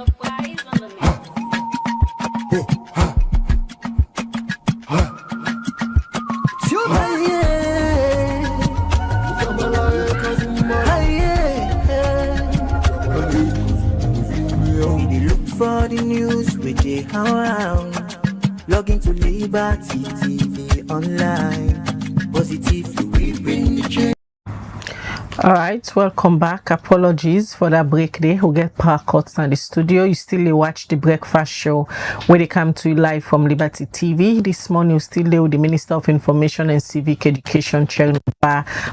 For the news with the around, log into Liberty TV online. Positively we bring the change. All right, welcome back. Apologies for that break there. We get power cuts in the studio. You still watch the breakfast show where they come to you live from Liberty TV. This morning, you still there with the Minister of Information and Civic Education, Chair,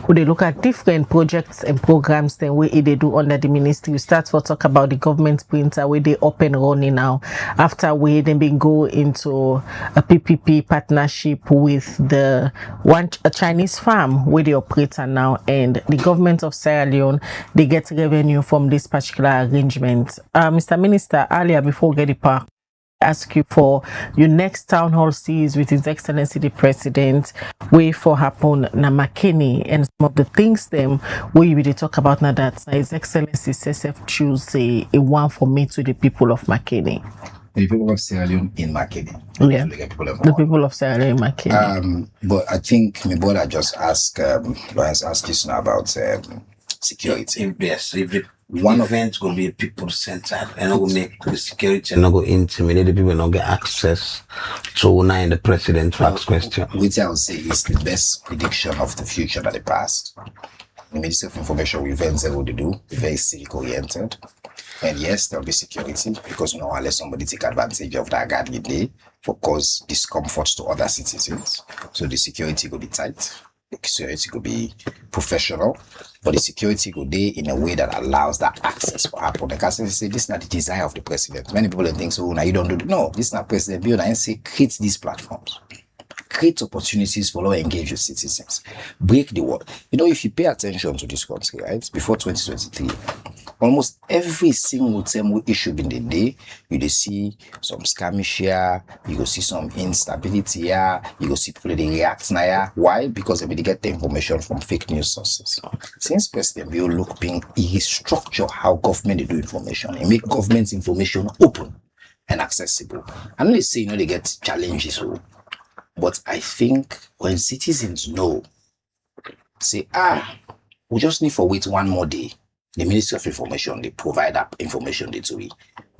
who they look at different projects and programs then where they do under the ministry. We start to talk about the government printer where they up and running now. After we then been go into a PPP partnership with a Chinese farm where they operate now, and the government of Sierra Leone, they get revenue from this particular arrangement. Mr. Minister, earlier before we get the park, ask you for your next town hall series with His Excellency the President, way for happen na Makeni, and some of the things them where you really talk about now that His Excellency SSF choose a one for me to the people of Makeni. The people of Sierra Leone in Makeni. Yeah, the people of Sierra Leone in Makeni. But I think my brother just asked this now about security. Yes, if one event will be people centered and will make the security and not go intimidate the people, not get access to now in the president to ask questions. Which I would say is the best prediction of the future than the past. The Ministry of Information will events they will do, very civic oriented. And yes, there'll be security because unless somebody take advantage of that guarding day for cause discomfort to other citizens. So the security will be tight, the security will be professional, but the security will be in a way that allows that access for happen. Because they say this is not the desire of the president. Many people think so, now you don't do it. No, this is not President Bill and say create these platforms. Create opportunities for all engaged citizens. Break the wall. You know, if you pay attention to this country, right, before 2023, almost every single time we issue in the day, you will see some skirmish here, you will see some instability here, you will see people that react now. Why? Because they get the information from fake news sources. Since President Bill looking, he structure how government do information. He make government information open and accessible. I know they say, they get challenges, but I think when citizens know, say, we just need for wait one more day. The Ministry of Information, they provide that information to we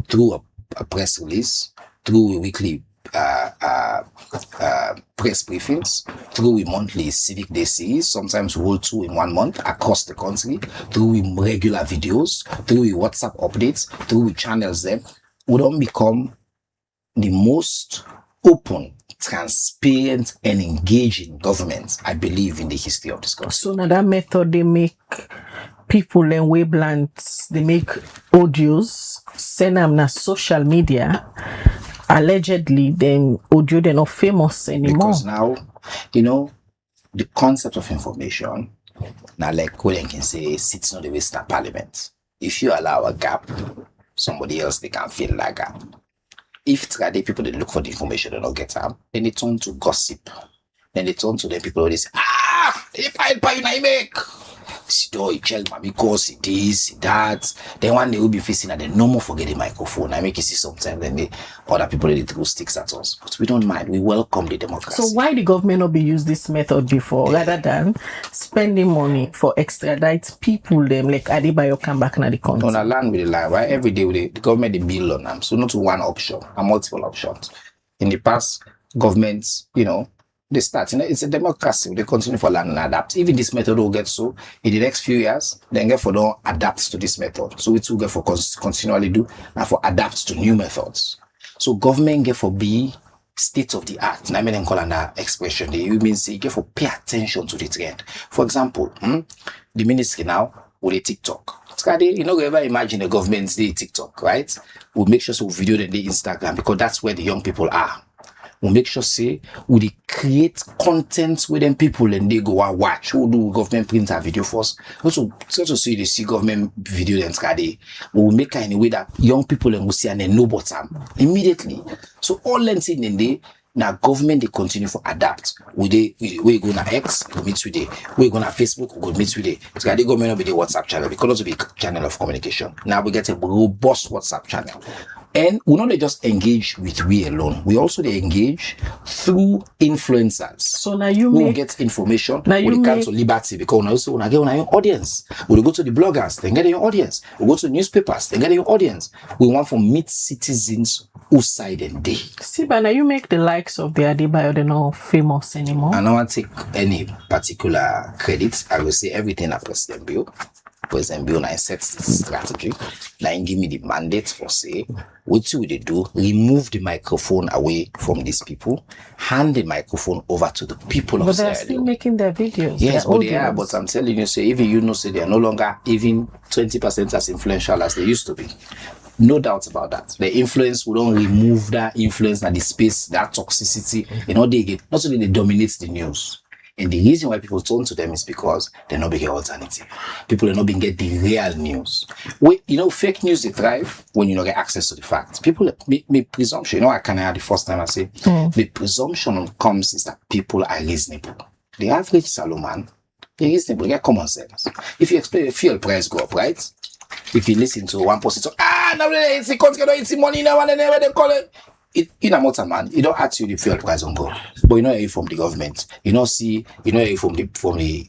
through a press release, through a weekly press briefings, through a monthly civic day series, sometimes hold two in 1 month across the country, through regular videos, through WhatsApp updates, through channels them, we don't become the most open, transparent and engaging government, I believe, in the history of this country. So now that method they make people and wavelengths, they make audios, send them na social media. Allegedly, then audio they're not famous anymore. Because now, the concept of information, now like what can say, sits on the waste of parliament. If you allow a gap, somebody else they can fill that gap. If today people they look for the information they don't get up, then they turn to gossip. Then they turn to the people who they say, they pile you make. You tell me because it is that. Then one they will be facing and they no more forget the microphone. I make you see sometimes then the other people they throw sticks at us. But we don't mind. We welcome the democracy. So why the government not be use this method before rather than spending money for extradite people them like Adebayo come back na the country? On a land with the line, right? Every day the government they bill on them. So not one option, multiple options. In the past, governments, they start, it's a democracy. They continue for land and adapt. Even this method will get so in the next few years, then get for don't adapt to this method. So it will get for continually do and for adapt to new methods. So government get for be state of the art. And I mean, call that expression. They mean say get for pay attention to the trend. For example, the ministry now with a TikTok. You know, ever imagine the government say TikTok, right? We'll make sure we video the Instagram because that's where the young people are. We'll make sure say we create content with them people and they go and watch. We'll do government print a video first. Also see they see government video and we'll make it in a way that young people and will see and they know about them immediately. So all lens in the Now government they continue to adapt. We go na X, we meet with it. We go na Facebook, we go meet with it. So the government will be the WhatsApp channel because it's a big channel of communication. Now we get a robust WhatsApp channel. And we not just engage with we alone. We also they engage through influencers. So now you will get information when it comes to liberty because now also when get on your audience. We go to the bloggers, they get your audience. We go to newspapers, they get your audience. We want to meet citizens who side and day. See, but now you make the likes of the Adebayo they're not famous anymore. I don't want to take any particular credit. I will say everything at President Bill. President Bill now sets the strategy. Now he give me the mandate for say, what do they do? Remove the microphone away from these people, hand the microphone over to the people but of they're Sierra still Leone. making their videos. Yes, their but they are. audios. But I'm telling you, say even you know, say they are no longer even 20% as influential as they used to be. No doubt about that. The influence will not remove that influence and the space, that toxicity. You know, they get not only they dominate the news. And the reason why people turn to them is because they're not being alternative. People are not being get the real news. Fake news they thrive when you don't get access to the facts. People make presumption. I can hear the first time I say the presumption comes is that people are reasonable. The average Salomon, they're reasonable, they get common sense. If you explain the fuel price go up, right? If you listen to one person, now it's the country, it's the money now, and then they call it. In a motor man, you don't ask you the fuel price on go, but you know it from the government. You know it from the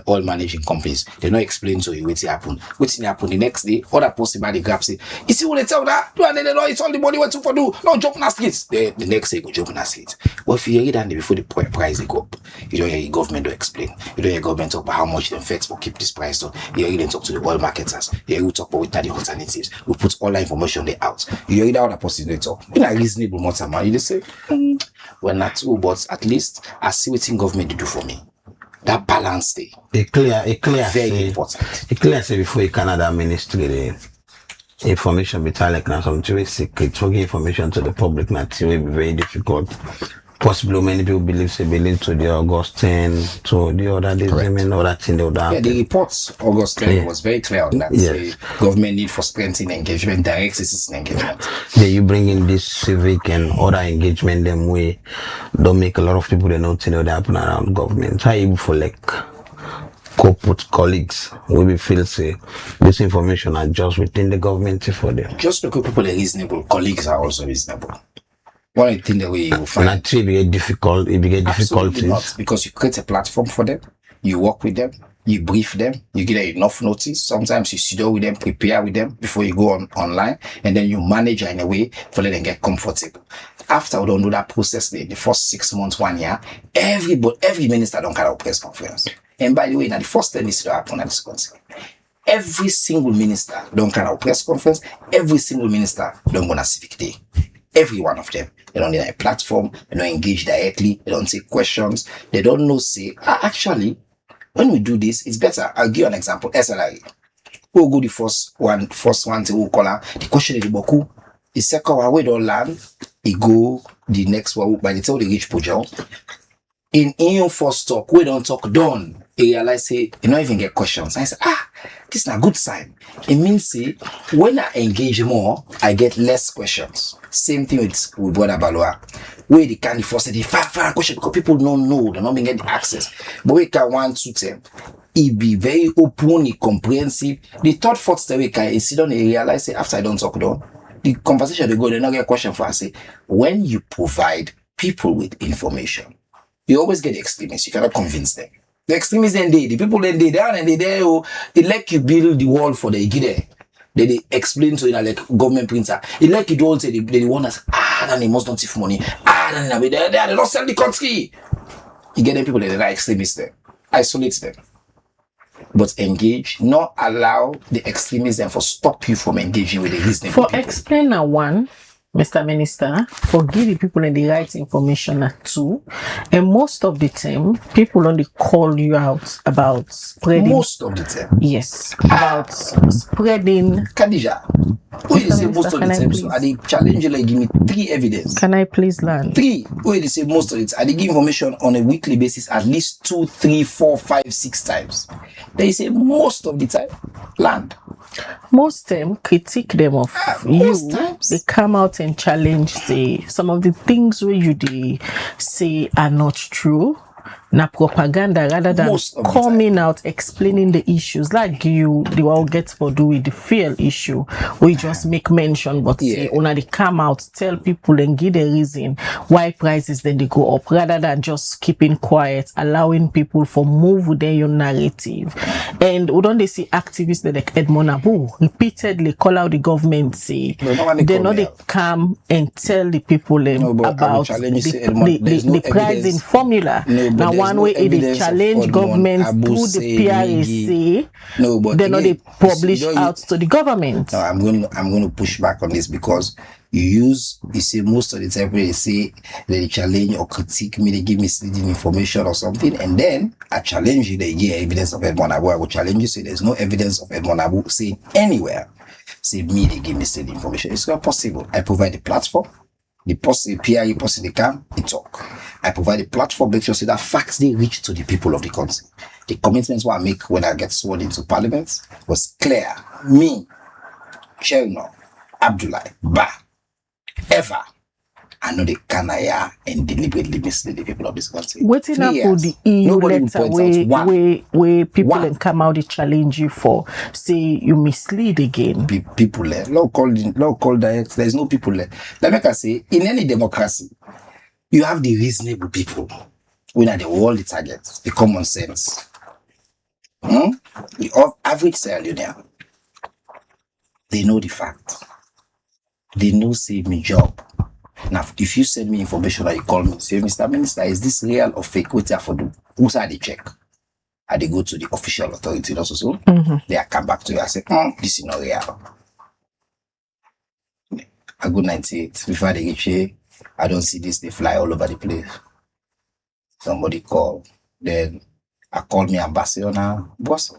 oil managing companies. They don't explain to you what's happen. What's happen the next day? Other person by the grab say, you see what they tell that? Do and then they know it's all the money what to do. No jump in the streets. The next day go jump in the streets. But if you hear that before the price they go up, you don't hear the government to explain. You don't hear government talk about how much they fix for keep this price down. You hear them talk to the oil marketers. You hear talk about what are the alternatives. We put all that information there out. You hear that other person they talk. In a reasonable matter, man. You just say, well not too, but at least I see what government they do for me. That balance day. It clear very important. It clear say before you Canada ministry the information be like now some very secret for information to the public not will be very difficult. Possibly many people believe to the August 10 to the other days and all that thing they would the reports August 10 was very clear on that. Yes. Government need for strengthening engagement, direct citizen engagement. Then you bring in this civic and other engagement them way don't make a lot of people they know to know that happen around government. Try even for like corporate colleagues we feel say this information are just within the government for them. Just because people are reasonable, colleagues are also reasonable. One of the things that we will find. And actually it get difficulties. Absolutely not, because you create a platform for them, you work with them, you brief them, you give them enough notice. Sometimes you sit down with them, prepare with them before you go online, and then you manage in a way for let them get comfortable. After we don't do that process, the first 6 months, 1 year, every minister don't carry a press conference. And by the way, now the first thing is to happen at this country. Every single minister don't carry a press conference. Every single minister don't go on a civic day. Every one of them. They don't need a platform. They don't engage directly. They don't take questions. They don't know, say, actually, when we do this, it's better. I'll give you an example. SLI. We'll go the first one to who call her. The question is the boku. The second one, we don't land. It go the next one. By the time they reach Pujol. In first talk, we don't talk done. He realize, say, you don't even get questions. I say, this is a good sign. It means, say, when I engage more, I get less questions. Same thing with Brother Baloa. Where they can first say the five questions because people don't know, they're not being getting access. But we can 1, 2, 10. It be very open, comprehensive. The third, fourth step, we can sit down and realize, say, after I don't talk done, the conversation they go, they not get a question for us. Say, when you provide people with information, you always get the extremists. You cannot convince them. The extremists then the people then they down and they like you build the wall for the Igide. They explain to you like government printer. It like you don't say they want us, then they must not thief money. Then they don't sell the country. You get them people that are extremists there. Isolate them. But engage, not allow the extremists then for stop you from engaging with the reasonable people. For explainer one, Mr. Minister, for give the people the right information at 2, and most of the time, people only call you out about spreading. Most of the time? Yes, about spreading. Khadija, who you say most of the time? So, I they challenge you like give me 3 evidence. Can I please learn? 3. Who you say most of it? I they give information on a weekly basis at least 2, 3, 4, 5, 6 times. They say most of the time, land. Most critique them of most you. times. They come out and challenge, say some of the things where you they say are not true. Na propaganda rather than Most of the coming out explaining the issues like you they will get for do with the fuel issue. We just make mention but say Yeah. they come out tell people and give the reason why prices then they go up rather than just keeping quiet, allowing people for move with their own narrative. And we don't they see activists that like Edmond Abu repeatedly call out the government say they know they come and tell the people about the pricing formula. Now one way it challenge government through the PRSA. No, but they know they publish you out to the government. No, I'm going to push back on this because you say most of the time they say they challenge or critique me, they give misleading information or something, and then I challenge you, they give evidence of Edmond Abu. I will challenge you, say there's no evidence of Edmond Abu saying anywhere. Say me, they give misleading information. It's not possible. I provide the platform. The PRE post they come, they talk. I provide a platform, make sure so that facts they reach to the people of the country. The commitments what I make when I get sworn into parliament was clear. Me, Cherno, Abdullah, Ba, ever, I know the canaya and deliberately mislead the people of this country. Waiting up for the EU letter where people can come out and challenge you for say you mislead again. People there, law called direct. There's no people there. Like I say, in any democracy, you have the reasonable people. When are the world the targets, the common sense. The average Sierra Leonean, they know the fact. They know save me job. Now, if you send me information or you call me, say, Mr. Minister, is this real or fake? What I for do? Who's I they check? I they go to the official authority also. So they come back to you and say, this is not real. I go 98. Before they get here, I don't see this, they fly all over the place. Somebody call. Then I call me ambassador now, boss.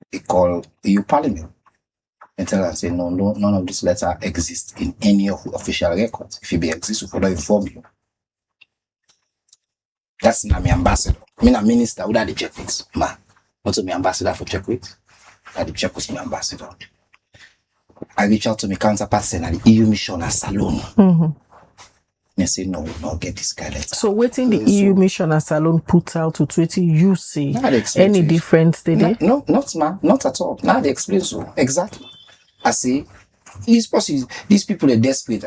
They call EU Parliament. And tell them, say, no, none of this letter exists in any of the official records. If it exists, we will not inform you. That's not my ambassador. I'm a minister, who they check with? Man, not to my ambassador for check with. I check with my ambassador. I reach out to my counterparts and the EU mission as Salon. They say, no, we not get this guy letter. So waiting the EU mission as Salon put out to Twitter, you see any difference today? No, not at all. Now they explain so. Exactly. I say, these people are desperate.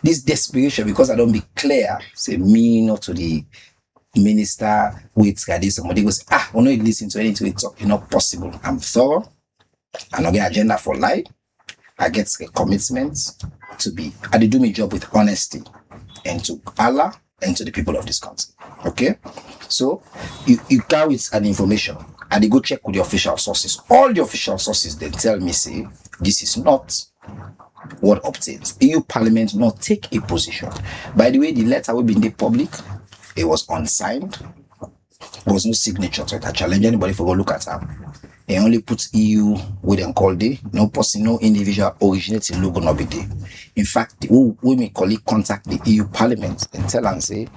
This desperation because I don't be clear. Say me not to the minister. Wait, somebody goes, we not listen to anything we talk. It's not possible. I'm thorough. I don't get agenda for lie. I get a commitment to be. I do my job with honesty, and to Allah and to the people of this country. Okay, so you carry an information. And they go check with the official sources. All the official sources then tell me, say, this is not what obtains. EU Parliament not take a position. By the way, the letter will be in the public. It was unsigned. There was no signature to it. I challenge anybody for go look at it. It only puts EU with them call day. No person, no individual originating logo not be there. In fact, we may colleague contact the EU Parliament and tell and say,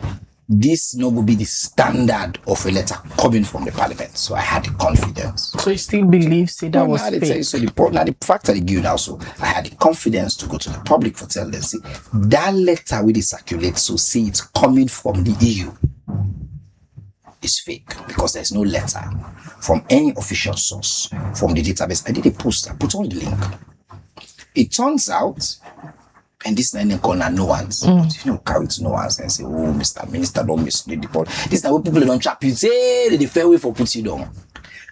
this no will be the standard of a letter coming from the parliament. So I had the confidence. So you still believe that was fake? So the fact that they give now, so I had the confidence to go to the public for tell them, see, that letter will circulate, so see it's coming from the EU. It's fake because there's no letter from any official source from the database. I did a post, I put on the link. It turns out, and this is not no one's. But carry to no one's and say, oh, Mr. Minister, don't mislead the people. This is how people don't trap you. Say the fair way for put you down.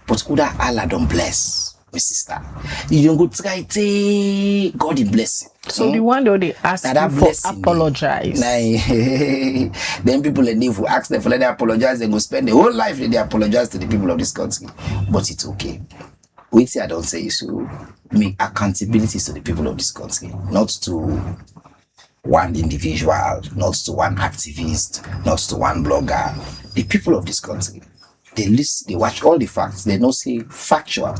But could Allah don't bless, my sister? You don't go try to God he bless. So the one that they ask you for apologize. Then people if we ask them for let them apologize, they go spend the whole life they apologize to the people of this country. But it's okay. Wait, I don't say so. Make accountability to the people of this country, not to one individual, not to one activist, not to one blogger. The people of this country, they listen, they watch all the facts. They don't say factual.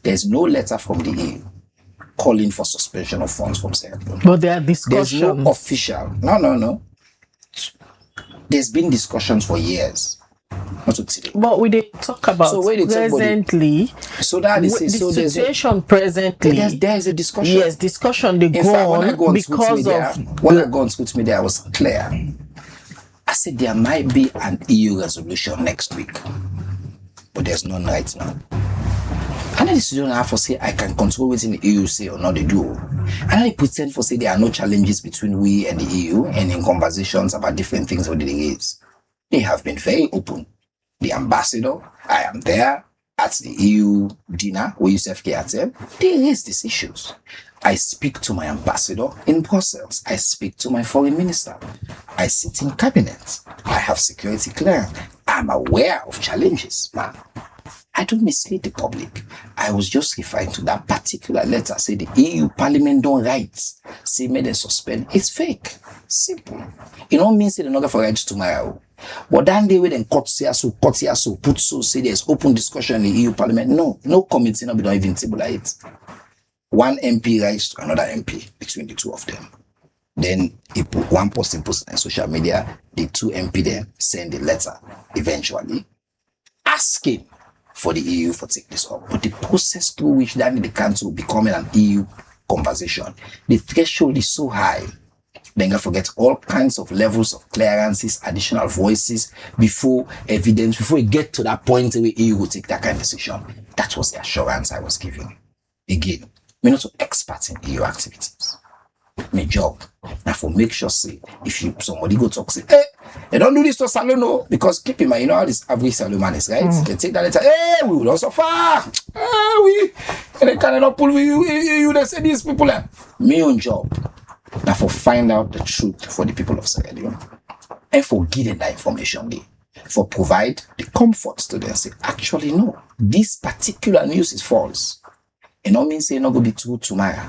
There's no letter from the EU calling for suspension of funds from Sierra Leone. But there are discussions. There's no official. No. There's been discussions for years. not to today. But we did talk about So where they talk about presently. So that is the so situation presently. there is a discussion. Yes, discussion. They In go fact, when I on go on because when I go on Scoot Media, I was clear. I said there might be an EU resolution next week, but there's none right now. And this don't have to say I can control what in the EU say or not they do. And I pretend for say there are no challenges between we and the EU and in conversations about different things what they raise. They have been very open. The ambassador, I am there at the EU dinner where Yusuf attend. They raise these issues. I speak to my ambassador in Brussels. I speak to my foreign minister. I sit in cabinet. I have security clearance. I'm aware of challenges, man. I don't mislead the public. I was just referring to that particular letter. Say the EU Parliament don't write. Say may they suspend. It's fake. Simple. It don't mean say they're not going to write tomorrow. But then they will then cut here so, put so, say there's open discussion in the EU Parliament. No committee, no, we don't even table it. One MP writes to another MP between the two of them. Then he put one post in social media. The two MP there send a letter eventually asking for the EU to take this up. But the process through which that in the council becoming an EU conversation, the threshold is so high. Then you forget all kinds of levels of clearances, additional voices before evidence, before you get to that point where EU will take that kind of decision. That was the assurance I was giving. Again, we're not so expert in EU activities. My job. Now for make sure say if somebody go talk say, hey, they don't do this to Salon, no, because keep in mind, you know how this average Salon man is, right? They take that letter, hey, we will also far. And they cannot pull you they say these people are my own job. Now for find out the truth for the people of Sierra Leone. And for giving that information there. For provide the comforts to them say, actually no, this particular news is false. It don't mean say it's not going to be true tomorrow.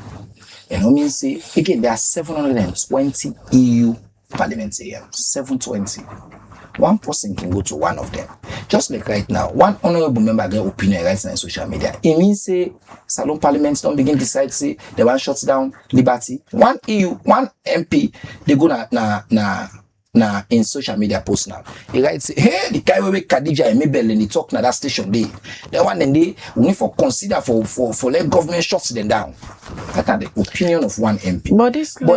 It don't mean say, again, there are 720 EU parliamentarians. 720. One person can go to one of them. Just like right now, one honorable member get opinion right now in social media. It means say Salon Parliament don't begin decide say they want shut down liberty. One EU, one MP, they go na in social media post now. He writes, hey, the guy where Khadija and Mabel and they talk na that station day. The one and they we need for consider for let government shut them down. That are the opinion of one MP. But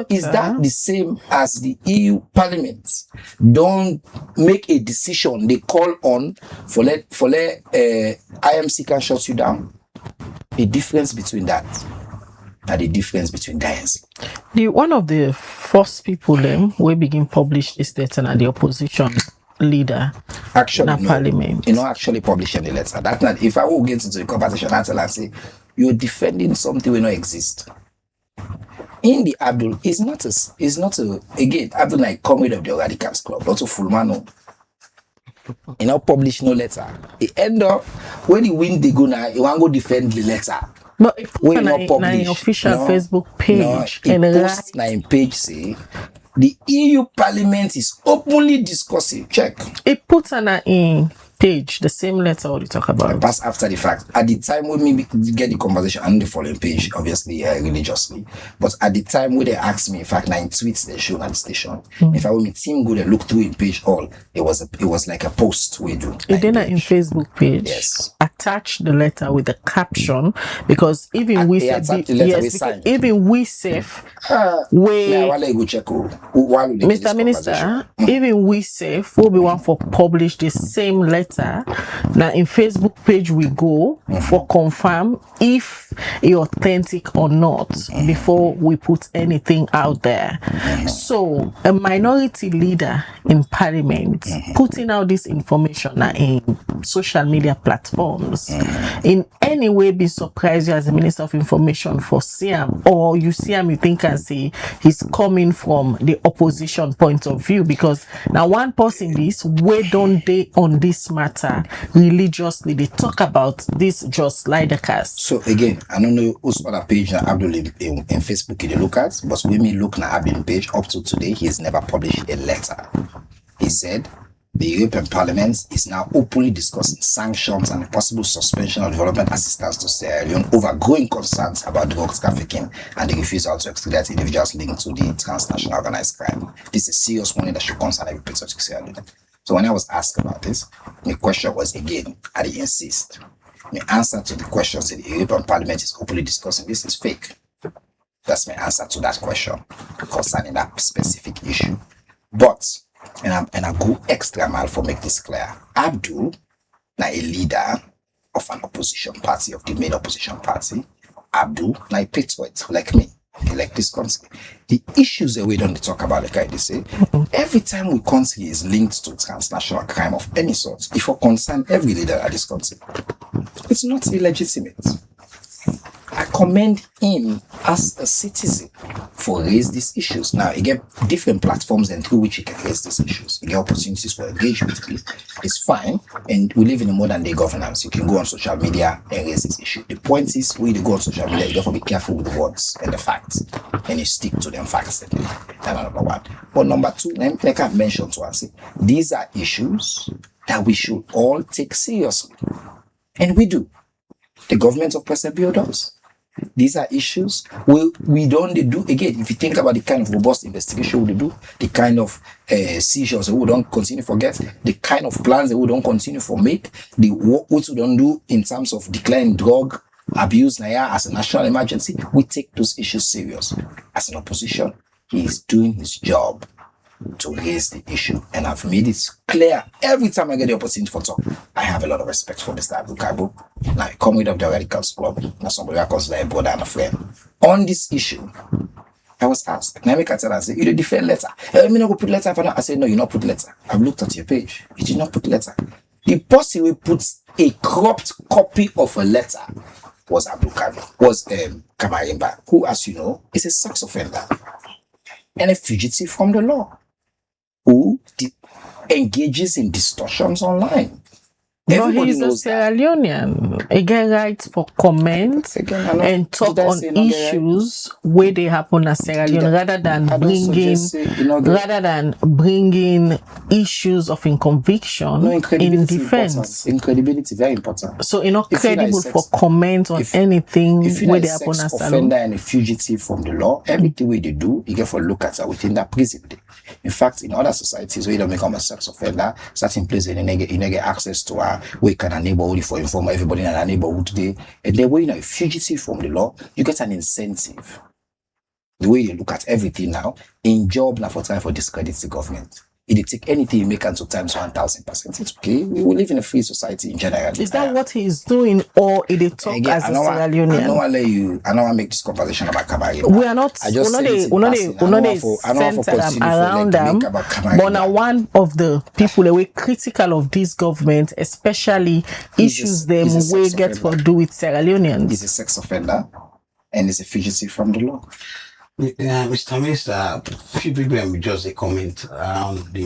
is that the same as the EU Parliament? Don't make a decision. They call on for let IMC can shut you down. The difference between that. Are the difference between guys. One of the first people we begin publish this letter and the opposition leader actually in Parliament. You know, actually publishing the letter. That not if I will get into the conversation, I tell and say you're defending something will not exist. In the Abdul is not a again Abdul like comrade of the Radicals Club, not a full man. You know, publish no letter. It end up when the win they go now, you want to go defend the letter. But it put on an official Facebook page and post na page say the EU Parliament is openly discussing. Check. It puts on a page the same letter we talk about. Pass after the fact. At the time when me get the conversation on the following page, obviously religiously, but at the time when they asked me, in fact, 9 tweets they shown at the station. If I when my team go and look through in page all, it was like a post we do. It then in Facebook page. Yes. Attach the letter with the caption because even we said even we safe Mr. Minister, even we safe will be one for publish the same letter. Now in Facebook page we go for confirm if it's authentic or not before we put anything out there. So a minority leader in Parliament putting out this information in social media platforms in any way be surprised you as the Minister of Information for Siam, or you see him you think and say he's coming from the opposition point of view, because now one person this way don't they on this matter religiously they talk about this just like the cast. So again, I don't know whose other page that Abdul in Facebook they look at, but when me look na Abdul page up to today, he has never published a letter. He said the European Parliament is now openly discussing sanctions and the possible suspension of development assistance to Sierra Leone over growing concerns about drugs trafficking and the refusal to extradite individuals linked to the transnational organized crime. This is serious warning that should concern every patriotic Sierra Leone. So when I was asked about this, my question was again, I didn't insist. My answer to the questions in the European Parliament is openly discussing this is fake. That's my answer to that question concerning that specific issue. But, and I go extra mile for make this clear. Abdul, now a leader of an opposition party, of the main opposition party, Abdul, now a patriot like me. Like this country, the issues that we don't talk about, like I say, every time we country is linked to transnational crime of any sort, if we concern every leader at this country, it's not illegitimate. I commend him as a citizen for raise these issues. Now, you get different platforms and through which you can raise these issues. You get opportunities for engagement. It's fine. And we live in a modern day governance. You can go on social media and raise this issue. The point is, when you go on social media, you have to be careful with the words and the facts. And you stick to them facts. That's number one. But number two, like I've mentioned to us, these are issues that we should all take seriously. And we do. The government of President Bill does. These are issues we don't do. Again, if you think about the kind of robust investigation we do, the kind of seizures that we don't continue to forget, the kind of plans that we don't continue to make, the what we don't do in terms of declining drug abuse now as a national emergency, we take those issues serious. As an opposition, he is doing his job to raise the issue, and I've made it clear every time I get the opportunity for talk. I have a lot of respect for Mr. Abdul Kabo. Now, I come with the Radicals Club. Now, somebody I consider a brother and a friend. On this issue, I was asked, now I tell and say, you did defend letter. Let me not go put letter. I said, no, you not put letter. I've looked at your page. You did not put letter. The person who puts a cropped copy of a letter was Abdul Kabo, was Kamarimba, who, as you know, is a sex offender and a fugitive from the law, who engages in distortions online. No, he's a Sierra Leonean. He get rights for comment and talk on issues where they happen at Sierra Leone rather than bringing issues of conviction in defense. Incredibility, very important. So you're not credible for comment on anything where they happen at Sierra Leone. Offender and a fugitive from the law, everything they do, you get for look at within that prison. In fact, in other societies where you don't become a sex offender, certain places you get access to we can a neighborhood for inform everybody in a neighborhood today. And then when you're a fugitive from the law, you get an incentive. The way you look at everything now, in job now for time for discredit the government. If they take anything you make until times 1,000%, it's okay. We will live in a free society in general. Is that what he's doing, or is it talk as a Sierra Leonean? I know I make this conversation about Kabari. We are not centered around them, but now one of the people that were critical of this government, especially issues them we get for do with Sierra Leoneans. He's a sex offender and he's a fugitive from the law. Mr. Minister, few people have just a comment around the.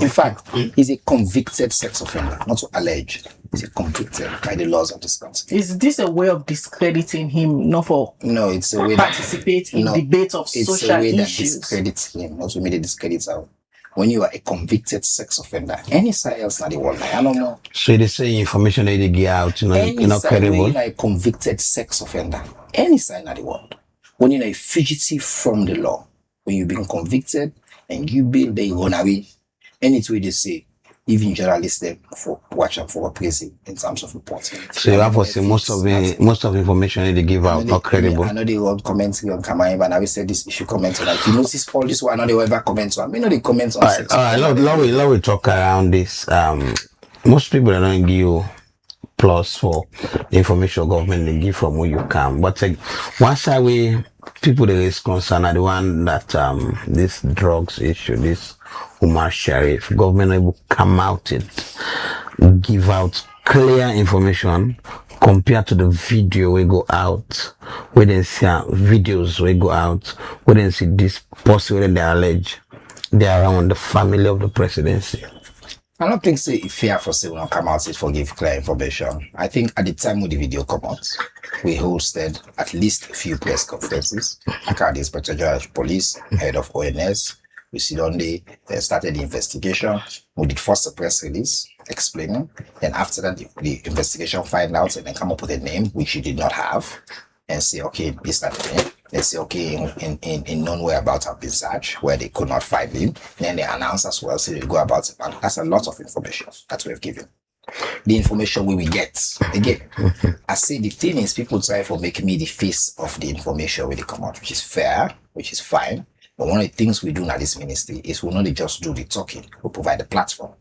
In fact, he's a convicted sex offender, not to allege. He's a convicted by the laws of this country. Is this a way of discrediting him, not for it's a way participate in debate of social issues? It's a way that discredits him, not to make the discredits out. When you are a convicted sex offender, any side else not the one. I don't know. So they say information that they get out, you're not credible. When you are a convicted sex offender, any side not the one. When you're a fugitive from the law, when you've been convicted and you build they run away, any way they say, even journalists them for watch out for prison in terms of reporting. So you have to say most of the information they give out not credible. I know they won't comment on camera, but I will say this issue comment on. If you notice all this one, I know they will ever comment on. I know they comment on. All right, we talk around this. Most people don't give you plus for the information government they give from where you come. But one side way people that is concerned are the one that this drugs issue, this Umar Sharif, government will come out and give out clear information compared to the video we go out, where they see videos we go out, where they see this person where they allege they are around the family of the presidency. I don't think say it's fair for say we don't come out and forgive clear information. I think at the time when the video come out, we hosted at least a few press conferences. I called the Inspector General of Police, head of ONS. We sit on they started the investigation. We did first a press release explaining. Then after that, the investigation find out and then come up with a name which you did not have and say, okay, this that name. They say, okay, in known whereabouts have been searched, where they could not find him. Then they announce as well, so they go about it. And that's a lot of information that we've given. The information we will get. Again, I say the thing is people try for making me the face of the information when they come out, which is fair, which is fine. But one of the things we do at this ministry is we not just do the talking, we provide the platform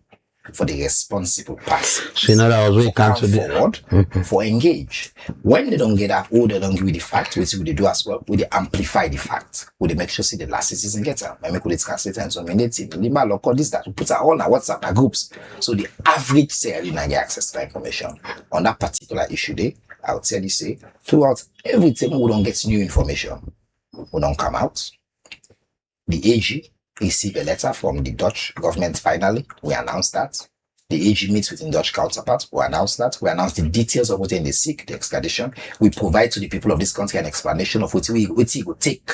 for the responsible person. So, in other words, we can't forward, for engage. When they don't get that, or they don't give you the fact, which they do as well, we amplify the fact. We make sure see the last citizen get them. I make we translate and so many things. This that we put it all in our WhatsApp our groups. So the average say you get access to that information on that particular issue day. I would tell you say throughout everything we don't get new information. We don't come out. The AG receive a letter from the Dutch government finally. We announced that. The AG meets with the Dutch counterpart. We announced that. We announced the details of what they seek, the extradition. We provide to the people of this country an explanation of what we will take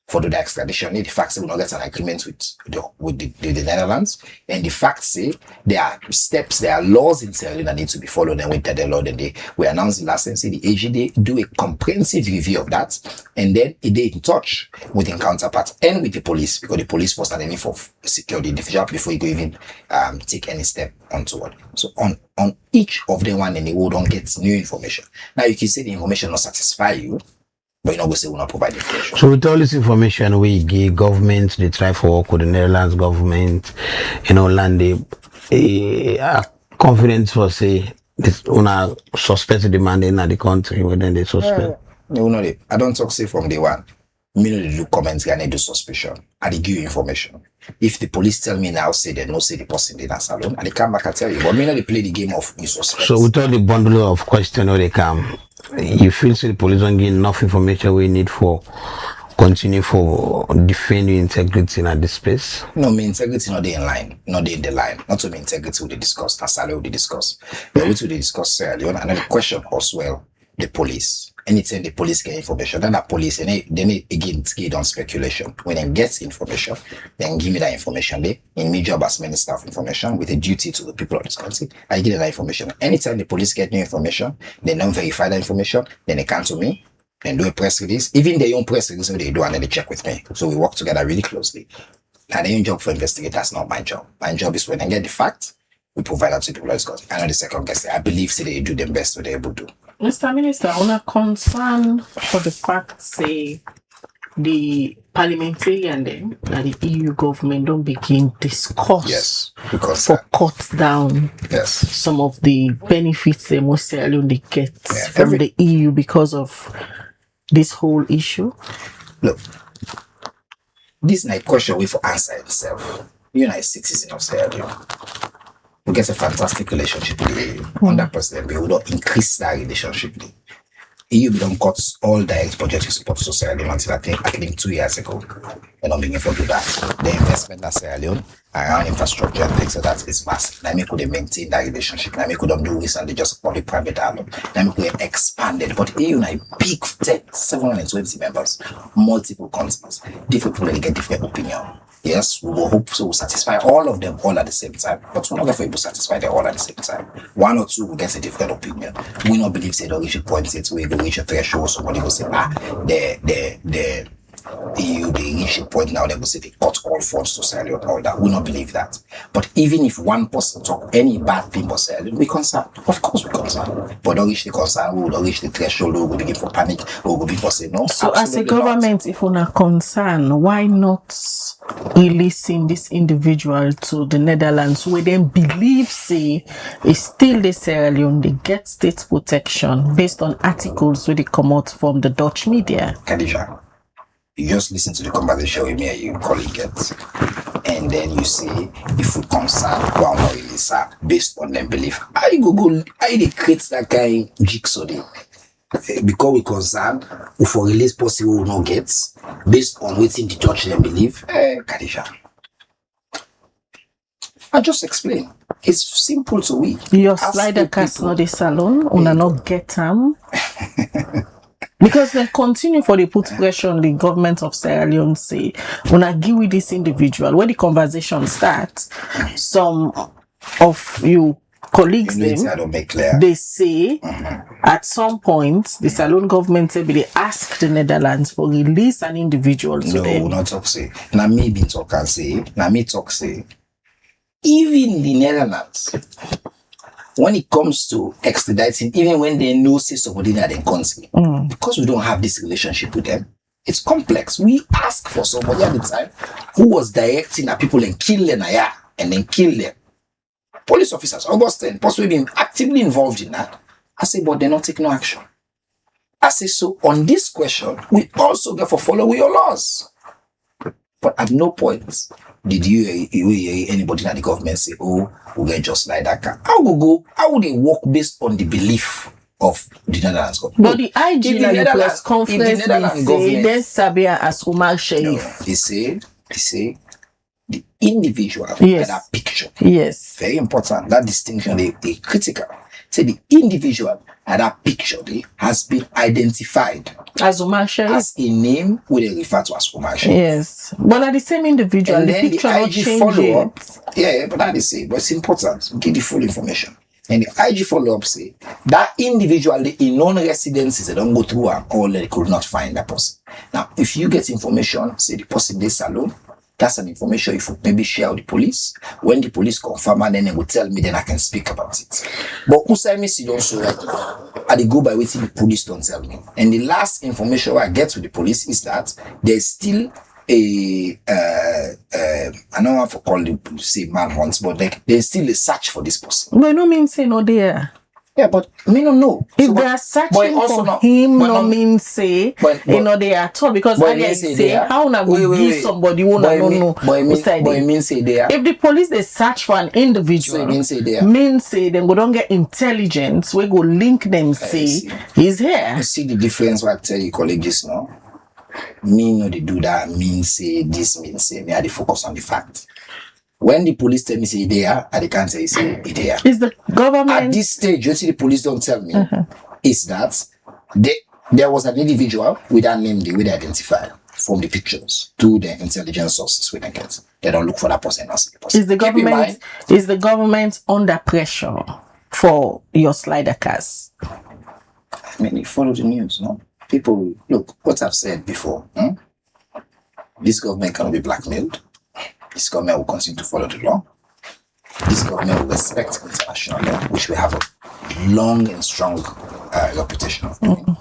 for the extradition. The facts say we not get an agreement with the Netherlands. And the facts say there are steps, there are laws in Sierra Leone that need to be followed. And with the law, then we announced the last time, say the AG, they do a comprehensive review of that. And then they in touch with the counterpart and with the police, because the police first and any for secure the individual before you go even take any step onward. So on each of them one, and they will don't get new information. Now you can say the information not satisfy you, but you know, we say we'll not provide information. So with all this information we give government, they try for work with the Netherlands government, land confidence for say this una suspect demanding at the country within the suspect. I don't talk say from day one. Me no do comments and I do suspicion. I dey give you information. If the police tell me now say they no say the person in that salon, and they come back and tell you, but me no they play the game of you suspect. So with all the bundle of questions they come, you feel say the police don't get enough information we need for continue for defend your integrity in this space? No, my integrity not in line, not in the line. Not to my integrity we discuss, that's all we discuss. But what we discuss earlier, and then the question as well, the police. Anytime the police get information, then the police, and they again get on speculation. When they get information, then give me that information. They in my job as Minister of Information with a duty to the people of this country, I give them that information. Anytime the police get new information, they don't verify that information, then they come to me and do a press release. Even their own press release, they do, and then they check with me. So we work together really closely. And the own job for investigators, that's not my job. My job is when I get the fact, we provide that to the people of this country. I know the second guest, I believe say they do the best what they're able to do. Mr. Minister, on a concern for the fact, say, the parliamentarian then, that the EU government don't begin discuss yes, because for cut down yes, some of the benefits they most certainly get from the EU because of this whole issue. Look, this is not a question we for answer itself. You're not a citizen of Sierra Leone. We get a fantastic relationship with the EU. Under President B, we don't increase that relationship. EU don't cut all direct budgetary support to Sierra Leone until I think 2 years ago. They don't begin to do that. The investment in Sierra Leone around infrastructure and things like that is massive. Now, we could maintain that relationship. Now, we could do recently just public-private dialogue. Now, we could expand it. But EU is a big 720 members, multiple continents. Different people get different opinion. Yes, we will hope so we'll satisfy all of them all at the same time. But we're not going to satisfy them all at the same time. One or two will get a different opinion. We don't believe say they'll reach a point it we go reach a threshold, somebody will say, the EU they reach a point now they will say they cut all funds to Sierra Leone, all that. We don't believe that. But even if one person talk any bad thing about Sierra Leone, we concerned. Of course we concerned. But don't reach the concern, we will reach the threshold, we will begin for panic, we will begin for say no. So as a government, if we're not concerned, why not releasing this individual to the Netherlands where then believe say is still the Sierra Leone, they get state protection based on articles where they come out from the Dutch media? Khadija, you just listen to the conversation with me and your colleague gets, and then you say if we concern one or release based on them belief. I they create that guy jigsaw day. Because we concerned if we release possible no gets based on waiting the judge them believe. Khadija, I just explain. It's simple to we. Your slider cast not the salon, una not get them. Because they continue for the put pressure on the government of Sierra Leone say, when I give with this individual, when the conversation starts, some of you colleagues You know, them, I don't make clear. they say at some point the Salone government say they ask the Netherlands for release an individual to No, them. not talk say. Now me be talk and say. Now me talk say. Even the Netherlands, when it comes to extraditing, even when they know say somebody in their country, because we don't have this relationship with them, it's complex. We ask for somebody at the time who was directing our people and kill them and then kill them. Police officers, Augustine, possibly been actively involved in that. I say, but they're not taking no action. I say, so on this question, we also therefore follow your laws. But at no point did you hear anybody in the government say, oh, we'll get just like that. How would they work based on the belief of the Netherlands government? But the IG in the press conference, they say, then Sabia as Umar Sharif. No, they say, the individual Yes. that picture. Yes. Very important. That distinction, they critical. Say the individual at that picture has been identified As Umar Sharif. as a name we they refer to as Umar Sharif. Yes. But at the same individual, And the then picture the not IG change follow up. it. Yeah, but that is it. But it's important. Get the full information. And the IG follow up say that individual in non-residences, they don't go through and all they could not find that person. Now, if you get information, say the person they Salone, that's an information if you maybe share with the police. When the police confirm and then they will tell me, then I can speak about it. But Usai me see also right now, I go by waiting the police don't tell me. And the last information I get with the police is that there's still I don't want to call it say manhunt, but like there's still a search for this person. But no mean say no there. Yeah, but me don't know. If So, they but- are searching but also for not- him, but no not- mean say but- you know they are at all because but I it mean say they are. how na go Wait, give wait. somebody who na But it no mean- know but it mean- outside but it there. mean say they are. If the police they search for an individual, So it mean say they are. mean say them go don't get intelligence, we go link them say see. he's here. You see the difference what I tell you colleagues now? Me no they do that, mean say this, mean say me I dey focus on the fact. When the police tell me say they are, I can't say they are. Is the government At this stage, you see the police don't tell me is that there was an individual with that name they will identify from the pictures to the intelligence sources we can get. They don't look for that person and see the person. is the Keep in government mind, is the government under pressure for your slider cars? I mean, you follow the news, no? People, look, what I've said before, this government cannot be blackmailed. This government will continue to follow the law. This government will respect international law, which we have a long and strong reputation of doing.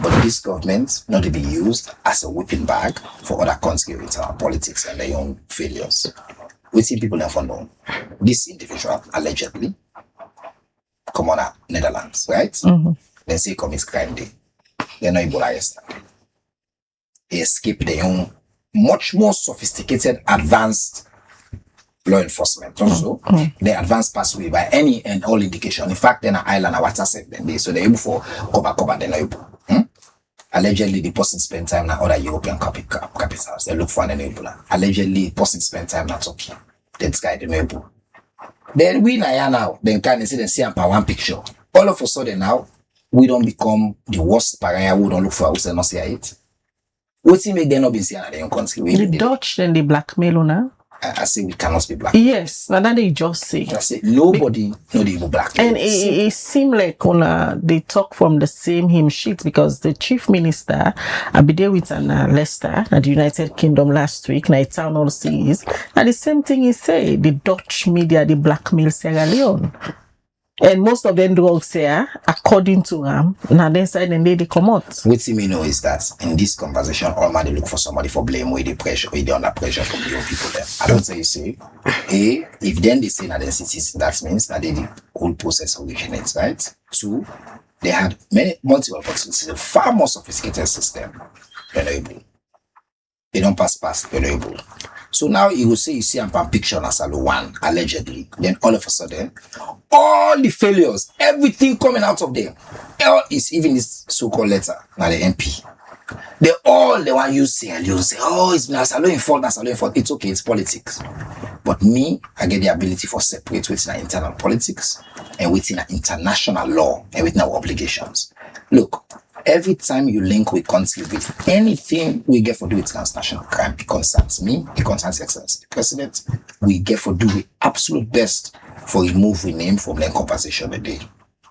But this government not to be used as a whipping bag for other countries' internal politics and their own failures. We see people never know. This individual allegedly come on Netherlands, right? Then say he commits crime day. They're not able to arrest him. He escaped their own much more sophisticated, advanced law enforcement. Also, they advanced pass away by any and all indication. In fact, then an island, a water safe then they so they're able for cover, they're not able. Allegedly, the person spent time in other European capitals. They look for an enabler. Allegedly, the person spent time in Turkey. That guy, the enable. Then we now, then can see them see and one picture. All of a sudden now, we don't become the worst pariah. We don't look for us and not see it. What's make them not be seeing their own country? The Dutch then they blackmail now. I say we cannot be black. Yes, now that they just say. I say nobody know the black. And it seemed like they talk from the same hymn sheet because the chief minister, I be there with Leicester at the United Kingdom last week, na town hall series, and the same thing he said, the Dutch media, they blackmail Sierra Leone. And most of them drugs here, according to them, now then side and they come out. What me know is that in this conversation, all man they look for somebody for blame with the pressure, with the under pressure from the old people there. I don't say you say, if then they say that the cities, that means that the whole process originates, right? Two, they had multiple opportunities, a far more sophisticated system than able. They don't pass, they're able. So now you will say you see a picture as one, allegedly. Then all of a sudden, all the failures, everything coming out of them, all is even this so-called letter, now the MP. They want you say, oh, it's Nasalo in fault. It's okay, it's politics. But me, I get the ability for separate within our internal politics and within our international law and within our obligations. Look, every time you link with country with anything we get for do with transnational crime, it concerns me, it concerns Excellency the President. We get for do the absolute best for remove we name from the conversation a day.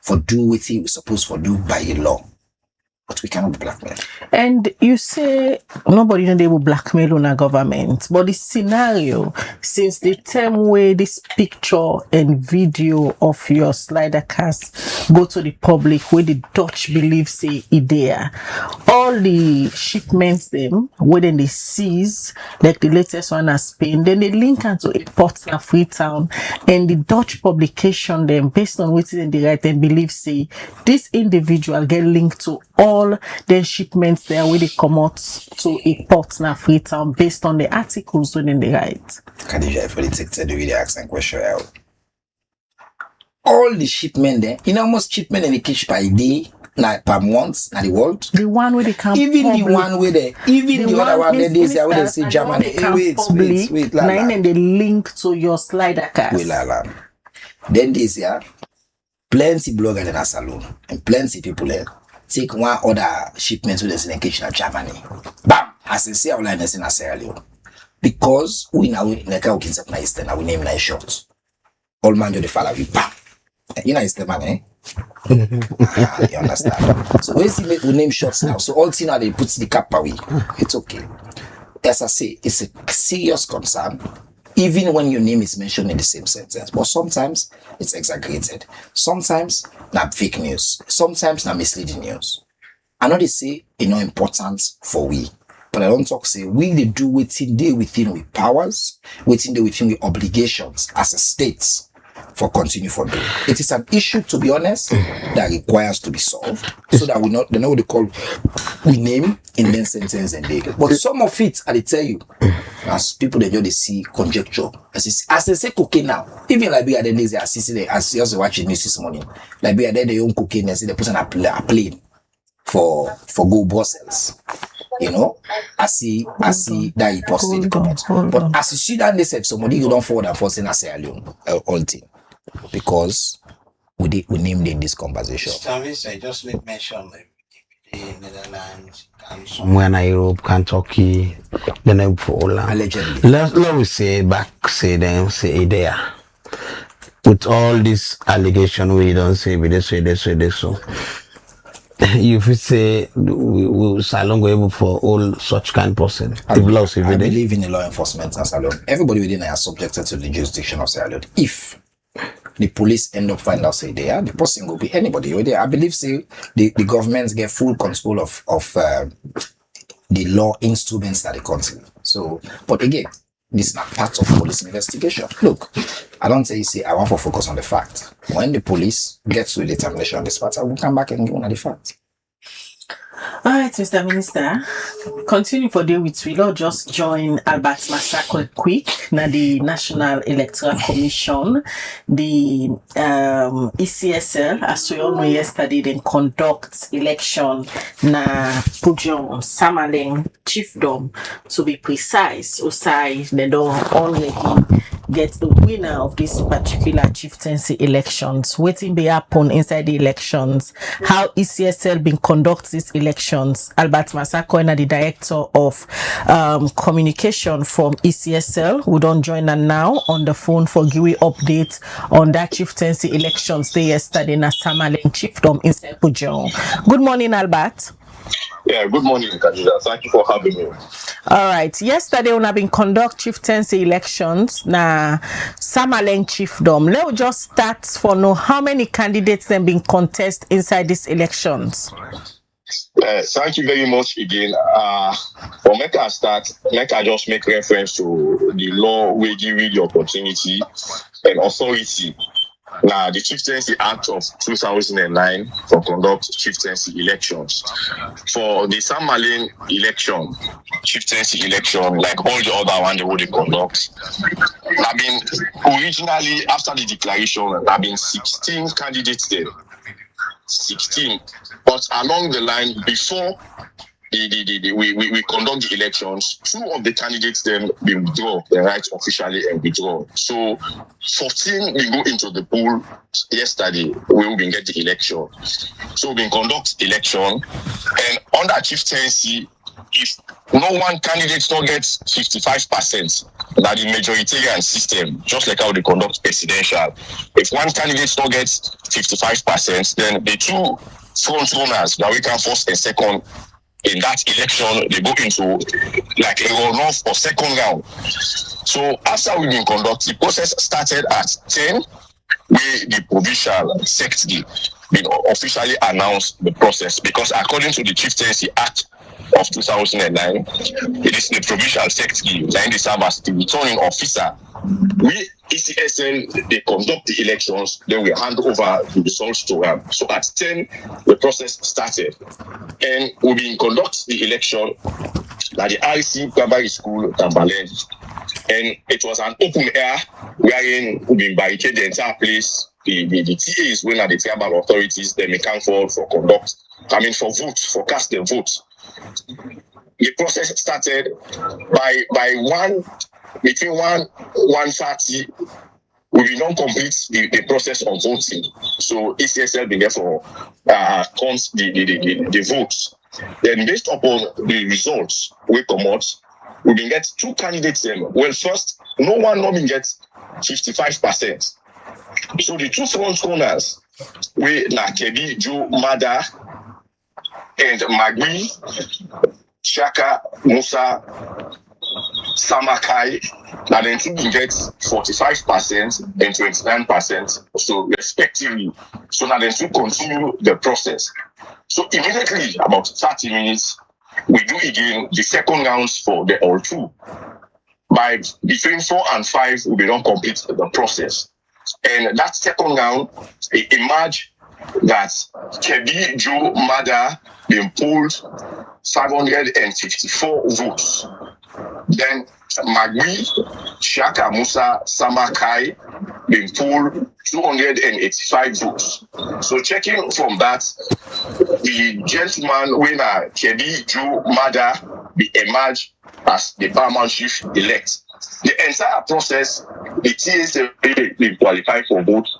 For do what we supposed for do by the law. But we cannot blackmail. And you say nobody know they will blackmail on a government, but the scenario, since the time where this picture and video of your slider cast go to the public, where the Dutch believe say it there, all the shipments them, where then they seize, like the latest one as Spain, then they link into a port in Freetown, and the Dutch publication them based on what they write and believe say this individual get linked to all the shipments there where they come out to a port in Freetown based on the articles when they write. Khadija, if we take the video asking question out. All the shipment there, almost shipment in the kitchen by day, not per month, not the world. The one where they come even public, the one where they, even the other one they say where they say Germany. Hey, wait, la. And they link to your slider cast. Wait, la. Then this year, plenty bloggers in a salon and plenty people there take one other shipment to the kitchen of Germany. Bam! As they say online in Sierra Leone. Because we now like how kids up nice then we name nice short. All man do the follow we bam. You know it's the man, eh? You understand? So when we name shots now, so all thing now they put the cap away. It's okay. As I say, it's a serious concern, even when your name is mentioned in the same sentence. But sometimes it's exaggerated. Sometimes not fake news. Sometimes not misleading news. I know they say it's not important for we. But I don't talk say we they do within with powers, within with obligations as a state for continue for doing. It is an issue, to be honest, that requires to be solved so that they know what they call we name in then sentence and date. But some of it, I tell you, as people they just see conjecture. As they say cocaine now, even Liberia then they are assisting as you also watching news this morning. Liberia then they own cocaine and say they put on a plane for go Brussels. You know, I see that he posted the comment. But as you see that they said somebody you don't forward and force in a Sierra Leone all thing. Because we named in this conversation. Service, I just make mention the Netherlands and somewhere in Europe, Kentucky, then for Holland. Allegedly. Let me say there. With all this allegation, we don't say this so. If you say we salon go able for all such kind of person, I believe in the law enforcement and salon. Everybody within are subjected to the jurisdiction of Sierra Leone. If the police end up finding out say they are, the person will be anybody. I believe say the governments get full control of the law instruments that they control. So, but again, this is not part of police investigation. Look, I don't say I want to focus on the fact. When the police gets to a determination on this matter, we'll come back and give on the fact. All right, Mr. Minister, continue for day with we don't just join Albert Masako quick. Now the National Electoral Commission, the ECSL, as we all know yesterday, then conduct election na Pujon Samaleng Chiefdom to be precise. Osai they don't already get the winner of this particular chieftaincy elections. Waiting be happen inside the elections. How ECSL been conduct these elections. Albert Masako, the director of communication from ECSL, who don't join us now on the phone for Giwi update on that chieftaincy elections day yesterday in Samaleng Chiefdom inside Pujon. Good morning, Albert. Yeah, good morning, Khadija. Thank you for having me. All right. Yesterday, we have been conduct chieftaincy elections na Samaleng Chiefdom. Let's just start for know how many candidates have been contest inside these elections. Thank you very much again. For make I start, make I just make reference to the law we give you the opportunity and authority. Now, the Chieftaincy Act of 2009 for conduct chieftaincy elections. For the Samaleng election, chieftaincy election, like all the other ones they would conduct, I mean, originally after the declaration, there have been 16 candidates there. 16. But along the line, before we conduct the elections, 2 of the candidates then will withdraw the right officially and withdraw. So 14 will go into the pool yesterday. We will get the election. So we conduct election, and under chieftaincy, if no one candidate don't get 55%, that the majoritarian system, just like how they conduct presidential, if one candidate don't get 55%, then the two front runners, that we can first and second in that election, they go into like a runoff or second round. So after we've been conducted, the process started at 10, where the provincial secretary been officially announced the process, because according to the Chieftaincy Act of 2009, it is the provincial secretary that serve as the returning officer. We ECSN, they conduct the elections, then we hand over the results to them. So at 10, the process started, and we been conduct the election at the RC Primary School, Tambaland, and it was an open air wherein we been barricaded the entire place. The TAs, when are the tribal authorities, they may come forward for conduct, for vote, for cast the vote. The process started by between 1:30. We will not complete the process of voting. So ECSL been there for the votes. Then based upon the results we come out, we will get two candidates. Well, first, no one will get 55%. So the two front runners, we Kebi Joe Mada and Magui Shaka Musa Samakai, that then two get 45% and 29%, so respectively. So now then two continue the process. So immediately, about 30 minutes, we do again the second rounds for the all two. By between 4 and 5, we don't complete the process. And that second round, it emerged that Kebi Joe Mada been pulled 554 votes. Then Magui Shaka Musa Samakai been pulled 285 votes. So checking from that, the gentleman winner Kebi Joe Mada be emerged as the paramount chief elect. The entire process, the TSA been qualified for votes,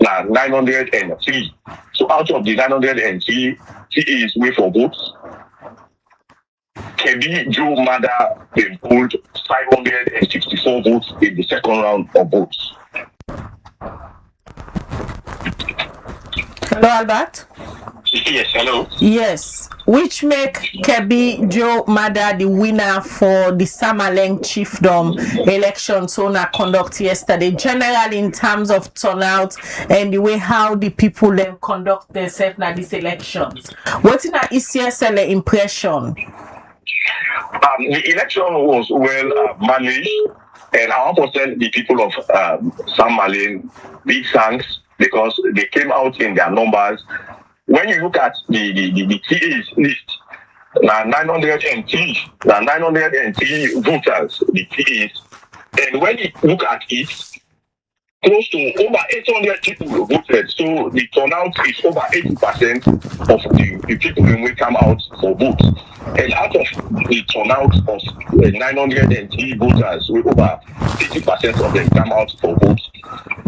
903. So out of the 903, TAs wait for votes. Kebi Joe Mada been pulled 564 votes in the second round of votes. Hello, Albert. Yes, hello. Yes, which make Kebi Joe Mada the winner for the Samaleng Chiefdom election Tona conduct yesterday, generally in terms of turnout and the way how the people then conduct themselves in these elections. What's in our ECSL impression? The election was well managed, and I want to tell the people of Samaleng big thanks, because they came out in their numbers. When you look at the TAs list, 903 voters, the TAs, and when you look at it, close to over 800 people voted, so the turnout is over 80% of the people who will come out for votes. And out of the turnout of 903 voters, over 80% of them come out for votes.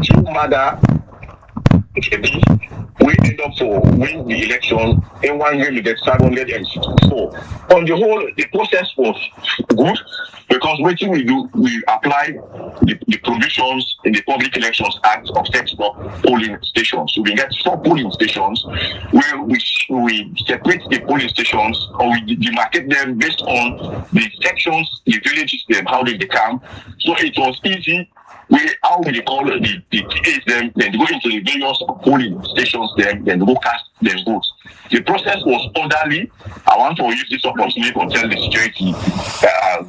Joe Mada we end up for win the election in 1 year we get 764. On the whole, the process was good, because what we do, we apply the provisions in the Public Elections Act of setting up polling stations. So we get 4 polling stations where we separate the polling stations, or we demarcate them based on the sections, the villages, them, how they become. So it was easy. How we call the TAs them, then go into the various polling stations then go cast their votes. The process was orderly. I want to use this opportunity to tell the security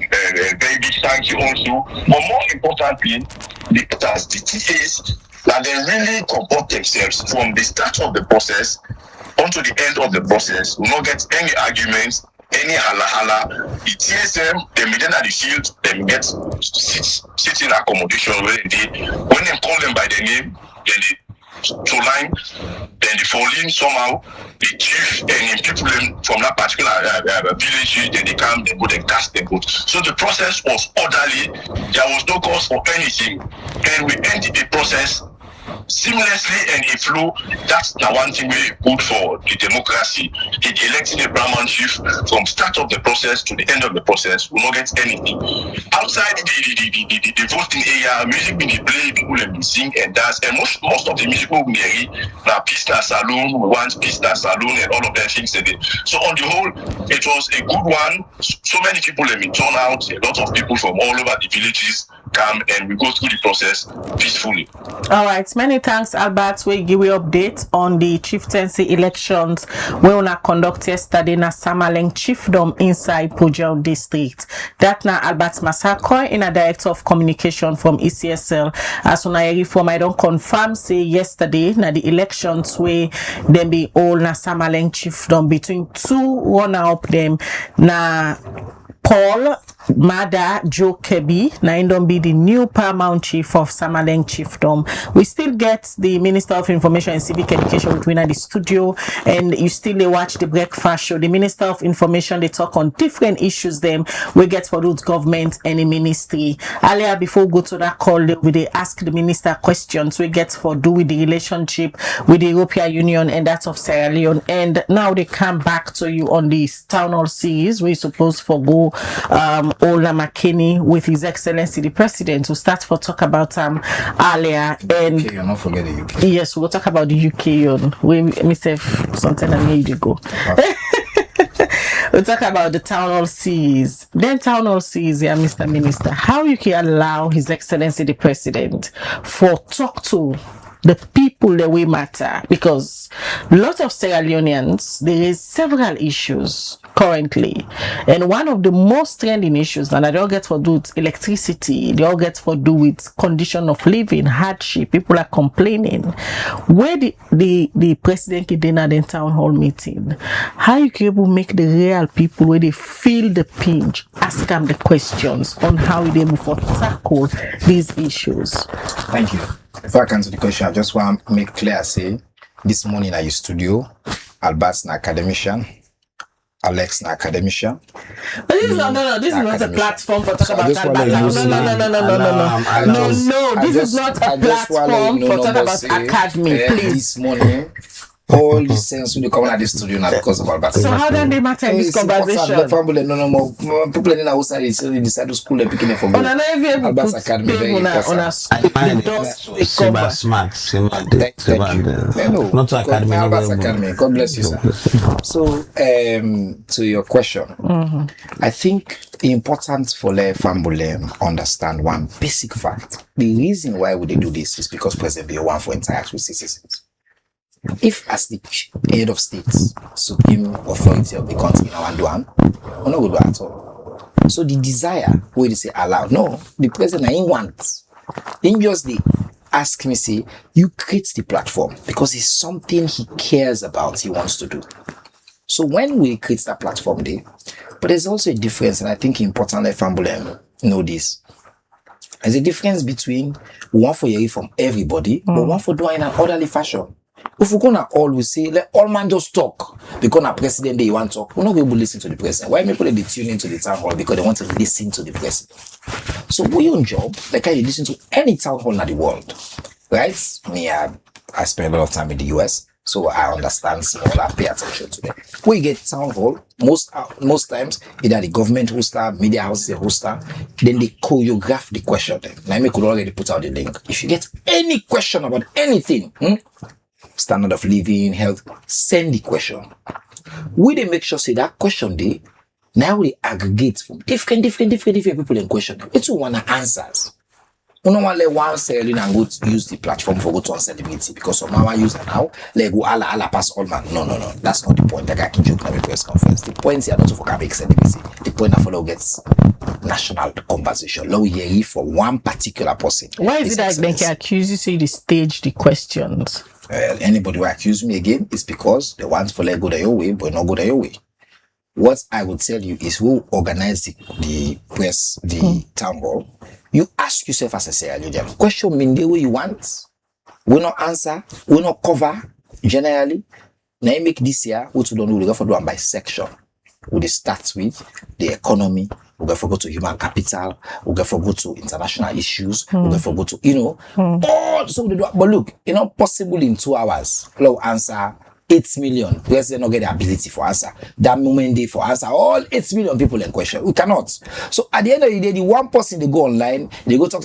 very big thank you also. But more importantly, the TAs that they really comport themselves from the start of the process onto the end of the process, will not get any arguments, any hala. The TSM, they meet them at the field, they get sitting accommodation where when they call them by their name, then they to line, then they fall in somehow, the chief and people from that particular village, then they come, they go, they cast the vote. So the process was orderly, there was no cause for anything, and we ended the process seamlessly and a flow. That's the one thing we good for the democracy. The electing a Brahman chief from start of the process to the end of the process will not get anything. Outside the voting area, music being played, people will sing and dance, and most of the musical we now pista saloon, we want pista saloon and all of that things. So on the whole, it was a good one. So many people have been turned out, a lot of people from all over the villages come and we go through the process peacefully. All right, many thanks, Albert. We give you update on the chieftaincy elections we wanna conduct yesterday na Samaleng Chiefdom inside Pujol District. That na Albert Massakoy, in a director of communication from ECSL. As on I reform, I don't confirm say yesterday na the elections we them be all na Samaleng Chiefdom between two runner up them na Paul Mada Joe Kebi, now don't be the new paramount chief of Samaleng Chiefdom. We still get the Minister of Information and Civic Education between the studio, and you still watch the breakfast show. The Minister of Information, they talk on different issues them we get for those government and the ministry. Earlier, before we go to that call, they ask the minister questions we get for do with the relationship with the European Union and that of Sierra Leone. And now they come back to you on this town hall series we supposed for go Ola McKinney with His Excellency the President to start for talk about earlier. And UK, you're not forget the UK. yes, we'll talk about the UK on we myself something I need to go. We'll talk about the town hall series. Then town hall series, yeah, Mr. Minister, how you can allow His Excellency the President for talk to the people that we matter, because a lot of Sierra Leoneans, there is several issues currently, and one of the most trending issues, and I don't get for do with electricity, they all get for do with condition of living, hardship. People are complaining. Where the president did at the town hall meeting, how you can able make the real people where they feel the pinch, ask them the questions on how they able to tackle these issues. Thank you. Before I come to the question, I just want to make clear, say, this morning at your studio, Albert's an academician, Alex an academician. But this is no, this is not a platform for talk about Albert. No, this is not a platform for talk about academy, please. This morning, all the sense when you come at the studio now because of Albert. So how then they matter in this conversation? The family, no, people in the outside is decide to school, they're picking it for me. Albert's academy, very important. Smart. Not academy. Albert's academy. God bless you, sir. So, to your question, I think important for the family understand one basic fact. The reason why would they do this is because President Bill want to interact with citizens. If as the head of states, supreme authority of the country in our one, we're not good at all. So the desire, where they say allow, no, the president I want. Then just they ask me, say, you create the platform because it's something he cares about, he wants to do. So when we create that platform there, but there's also a difference, and I think important that family know this. There's a difference between one for hearing from everybody, but one for doing in an orderly fashion. If we're gonna always say, let all man just talk because our president they want to talk, we're not going to listen to the president. Why people they tune into the town hall? Because they want to listen to the president. So we on job, like I listen to any town hall in the world, right? Me, I spend a lot of time in the US, so I understand small. I pay attention to them. We get town hall most times either the government hoster, media houses hoster, then they choreograph the question. Now I could already put out the link. If you get any question about anything. Standard of living, health, send the question. We they make sure say that question they now they aggregate from different people in question. It's who want answers. We don't want to let one selling and go to use the platform for go to celebrity because some our user now let go alla pass all man. No. That's not the point. That guy can joke at a press conference. The point here not to for make celebrity. The point that follow gets national conversation. Now we hear for one particular person. Why is it that they can accuse you say they stage the questions? Anybody who accuse me again is because they want for let go your way, but not go your way. What I would tell you is who organize the press, the town hall. You ask yourself as a Sierra Leonean, question me the way you want. We not answer, we not cover generally. Now you make this year, what we don't do, we go for do one by section. we start with the economy. We go for go to human capital. We go for go to international issues. We go for go to all. So we do. But look, it's not possible in 2 hours. We'll answer 8 million. President not get the ability for answer. That moment they for answer all 8 million people in question. We cannot. So at the end of the day, the one person they go online, they go talk.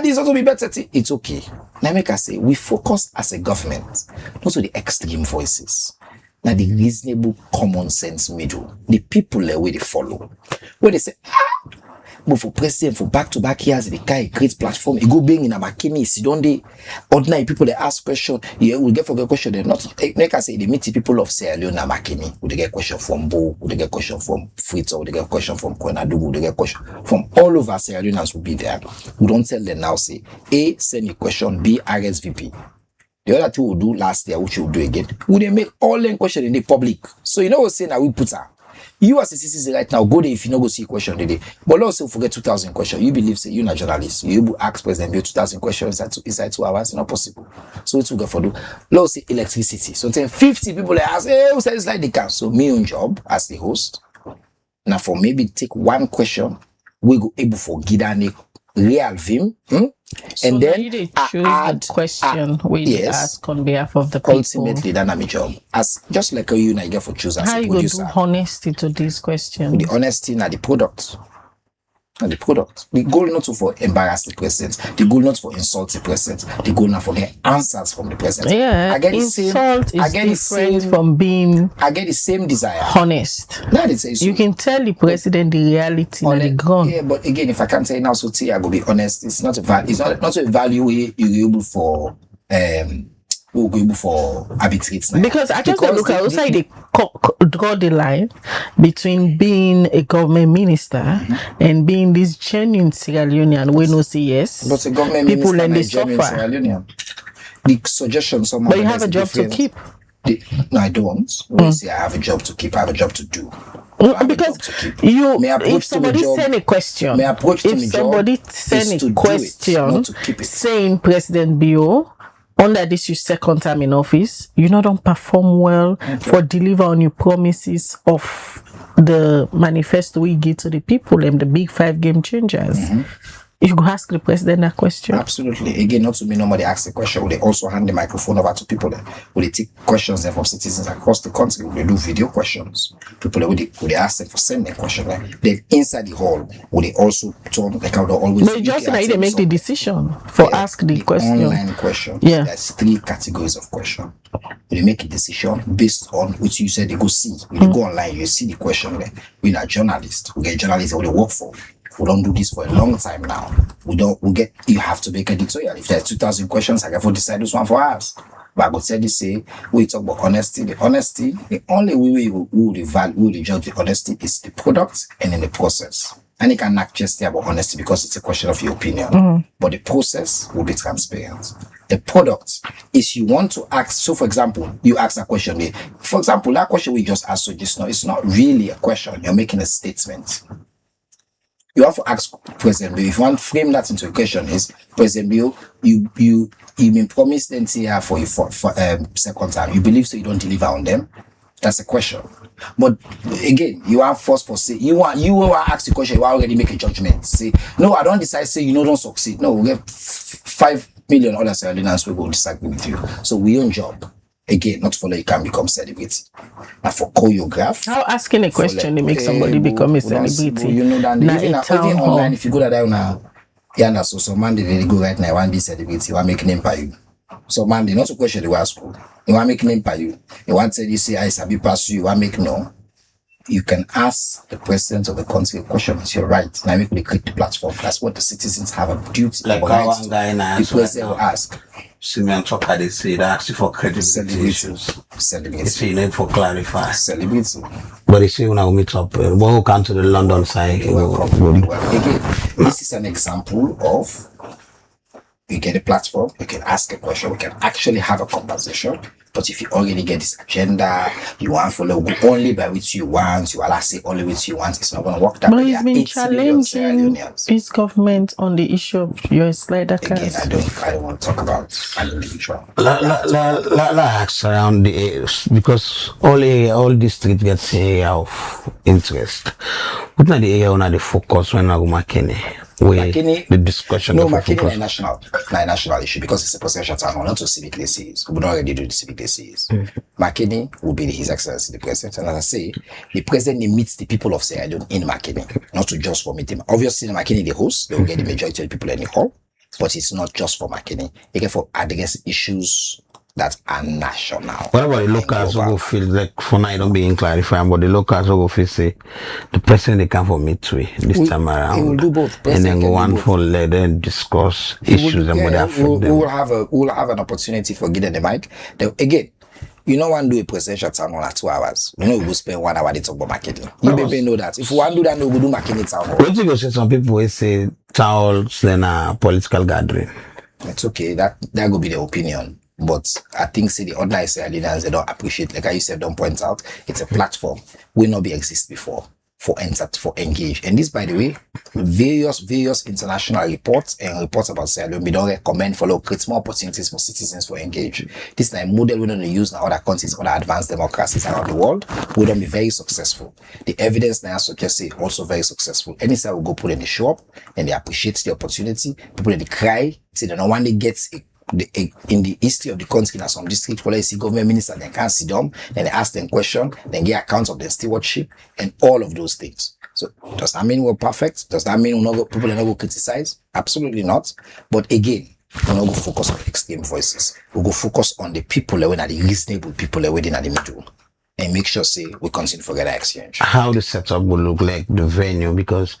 This ought to be better. It's okay. Now make us say we focus as a government, not to the extreme voices. Now the reasonable common sense middle, the people the way they follow, where they say, but for president for back-to-back years, the guy creates platform, he go being in a McKinney, see don't they ordinary people they ask question, yeah, we get for a question, they not like I say they meet the people of Sierra Leone and McKinney, would they get question from Bo, would they get question from Fritz, would they get question from Kwenadu, would they get question from all over Sierra Leoneans will be there. We don't tell them now say A, send a question, B, RSVP. The other two will do last year, which will do again. Would they make all them question in the public? So you know what saying that we put her. You as a citizen right now, go there if you know go see a question today. But let's say forget 2,000 questions. You believe say you're not a journalist. You able ask President Bill 2,000 questions inside 2 hours. It's not possible. So it's good for do. Let's say electricity. So then 50 people they ask, hey, who said it's like the can? So me on job as the host. Now for maybe take one question, we go able for Gidane real vim. So and then you choose the question we ask on behalf of the people. Ultimately, that's my job. As just like you and I get for choose as how a producer. How you do honesty to these questions? The honesty na the product. The product. The goal not to for embarrass the president. The goal not for insult the president. The goal not for get answers from the president. Yeah, insult is different from being. I get the same desire. Honest. That is so. You can tell the president the reality on the ground. Yeah, but again, if I can't tell you now, so I go be honest. It's not a value. It's not a value you're able for. We'll go able for arbitrate now. Because I just look at outside they draw the line between being a government minister and being this genuine Sierra Leonean we no say yes. But a government people minister and they suffer. Sierra Leonean. The suggestion somehow. But you have a job to keep. No, I don't. When say I have a job to keep, I have a job to do. Because you, if somebody send a question, saying President Bio, under this your second time in office, you not don't perform well for deliver on your promises of the manifesto we give to the people and the big 5 game changers. You go ask the president that question. Absolutely. Again, not to me, nobody asks the question. They also hand the microphone over to people. Will they take questions from citizens across the country? Will they do video questions? People will they ask them for sending questions? Then inside the hall, will they also turn like how they always? But just like they make the decision for ask the question. Online question. Yeah. There's 3 categories of question. Will they make a decision based on which you said they go see? Will they go online? You see the question there. We're not journalists. We get journalists that we work for. We don't do this for a long time now. You have to make a editorial. If there's 2,000 questions, I can for decide this one for us. But I would say this say, we talk about honesty. The honesty, the only way we will judge the honesty is the product and in the process. And you can not just say about honesty because it's a question of your opinion. But the process will be transparent. The product is you want to ask. So for example, you ask a question. For example, that question we just asked, so it's not really a question. You're making a statement. You have to ask President Bill. If you want to frame that into a question, is President Bill, you been promised NCR for second time. You believe so you don't deliver on them? That's a question. But again, you are forced for say you want ask the question, you already make a judgment. Say, no, I don't decide, say you don't succeed. No, we get 5 million other Sierra Leoneans who will disagree with you. So we own job. Again, not follow you can become celebrity. And for choreograph. How asking a question to make somebody become a celebrity? You know that even online, if you go that now, yeah, so some man they go right now, you want to be celebrity, you want to make name by you. So man, they not a question they will ask you. You want to make name by you. You want to tell you say I sabi pass you want to make no. You can ask the president of the country a question. It's your right. Now we could create the platform. That's what the citizens have a duty. Like right one guy now. The president will ask. Simeon Choka, they say that actually for credibility issues. Celebrity. They say need for clarify. Celebrity. But they say when I will meet up, when we come to the London side, Again, this is an example of you get a platform, you can ask a question, we can actually have a conversation. But if you already get this agenda, you want to follow only by which you want, you will say only which you want, it's not going to work that But way. he's been challenging his government on the issue of US slider Again, cars. I don't want to talk about an individual. La ask around the areas because all districts get area of interest. What are the area on the focus when I go Makeni? The discussion no, of Makeni focus. is national issue because it's a presidential town hall, not to civic series. We don't already do the civic series. Makeni will be His Excellency the President, and as I say, the President meets the people of Sierra Leone in Makeni, not to just for meeting. Obviously, in Makeni, the host, they will get the majority of the people in the hall, but it's not just for Makeni. They get for address issues that are national. What about the locals who go feel like for now it don't being clarified, but the locals who go feel say the president they come for midway this time around. He will do both. And then go on for let them discuss issues and what affect them. We'll have an opportunity for getting the mic. Then, again, you don't want to do a presidential town hall at 2 hours. You know, we will spend 1 hour to talk about marketing. You maybe know that. If we want to do that, we will do marketing town hall. What you go say? Some people will say town halls then a political gathering. It's okay. That will be the opinion. But I think the ordinary Sierra they don't appreciate, like I said, don't point out, it's a platform. Will not be exist before for engage. And this, by the way, various international reports and reports about Sierra Leone, we don't recommend create more opportunities for citizens to engage. This is a model we don't use in other countries, other advanced democracies around the world. We don't be very successful. The evidence now suggests also very successful. Any side will go put in the shop and they appreciate the opportunity. People they cry, say they don't want to get in the history of the country, in some district where you see government ministers, they can't see them, then they ask them questions, then get accounts of their stewardship and all of those things. So does that mean we're perfect? Does that mean people are not going to criticize? Absolutely not. But again, we're not going to focus on extreme voices. We'll go focus on the people that are the reasonable people that are within the middle. And make sure we continue for that exchange. How the setup will look like, the venue, because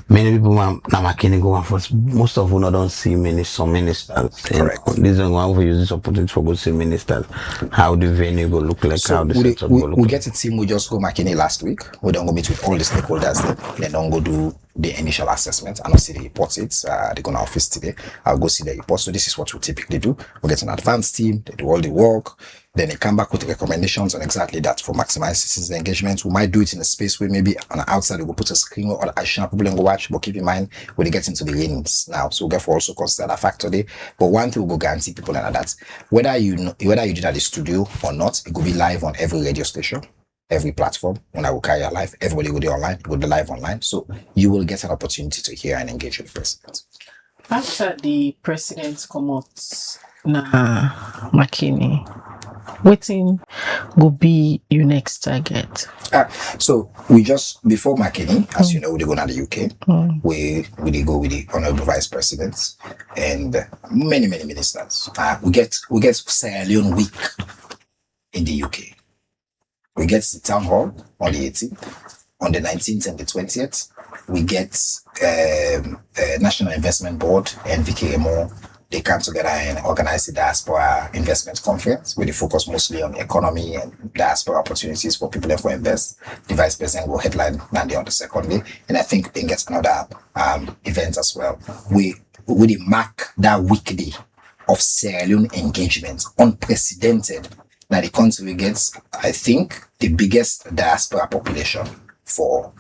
many people now McKinney go on first. Most of them don't see some ministers. Correct. This is why we use this opportunity for go see ministers. How the venue will look like, so how the setup will look like. We get a team, we just go McKinney last week. We don't go meet with all the stakeholders. They don't go do the initial assessment. I don't see the reports. They go to office today. I'll go see the reports. So this is what we typically do. We get an advanced team. They do all the work. Then they come back with recommendations on exactly that for maximize citizen engagement. We might do it in a space where maybe on the outside we will put a screen or additional people and go watch. But keep in mind when they get into the lanes now, so we'll therefore also consider that factor there. But one thing we'll go guarantee people like that, whether you do it at the studio or not, it will be live on every radio station, every platform. When I will carry a live, everybody will be online, will be live online. So you will get an opportunity to hear and engage with the president. After the president come out, McKinney, waiting will be your next target. So we just before McKinney, as you know, we go to the UK. We go with the honorable vice presidents and many ministers. We get Sierra Leone week in the UK. We get the town hall on the 18th, on the 19th and the 20th. We get National Investment Board and VKMO. They come together and organize the Diaspora Investment Conference, where they focus mostly on the economy and diaspora opportunities for people to invest. The vice president will headline Nandi on the second day, and I think they get another event as well. We mark that weekday of Sierra Leone engagement, unprecedented. Now the country gets, I think, the biggest diaspora population for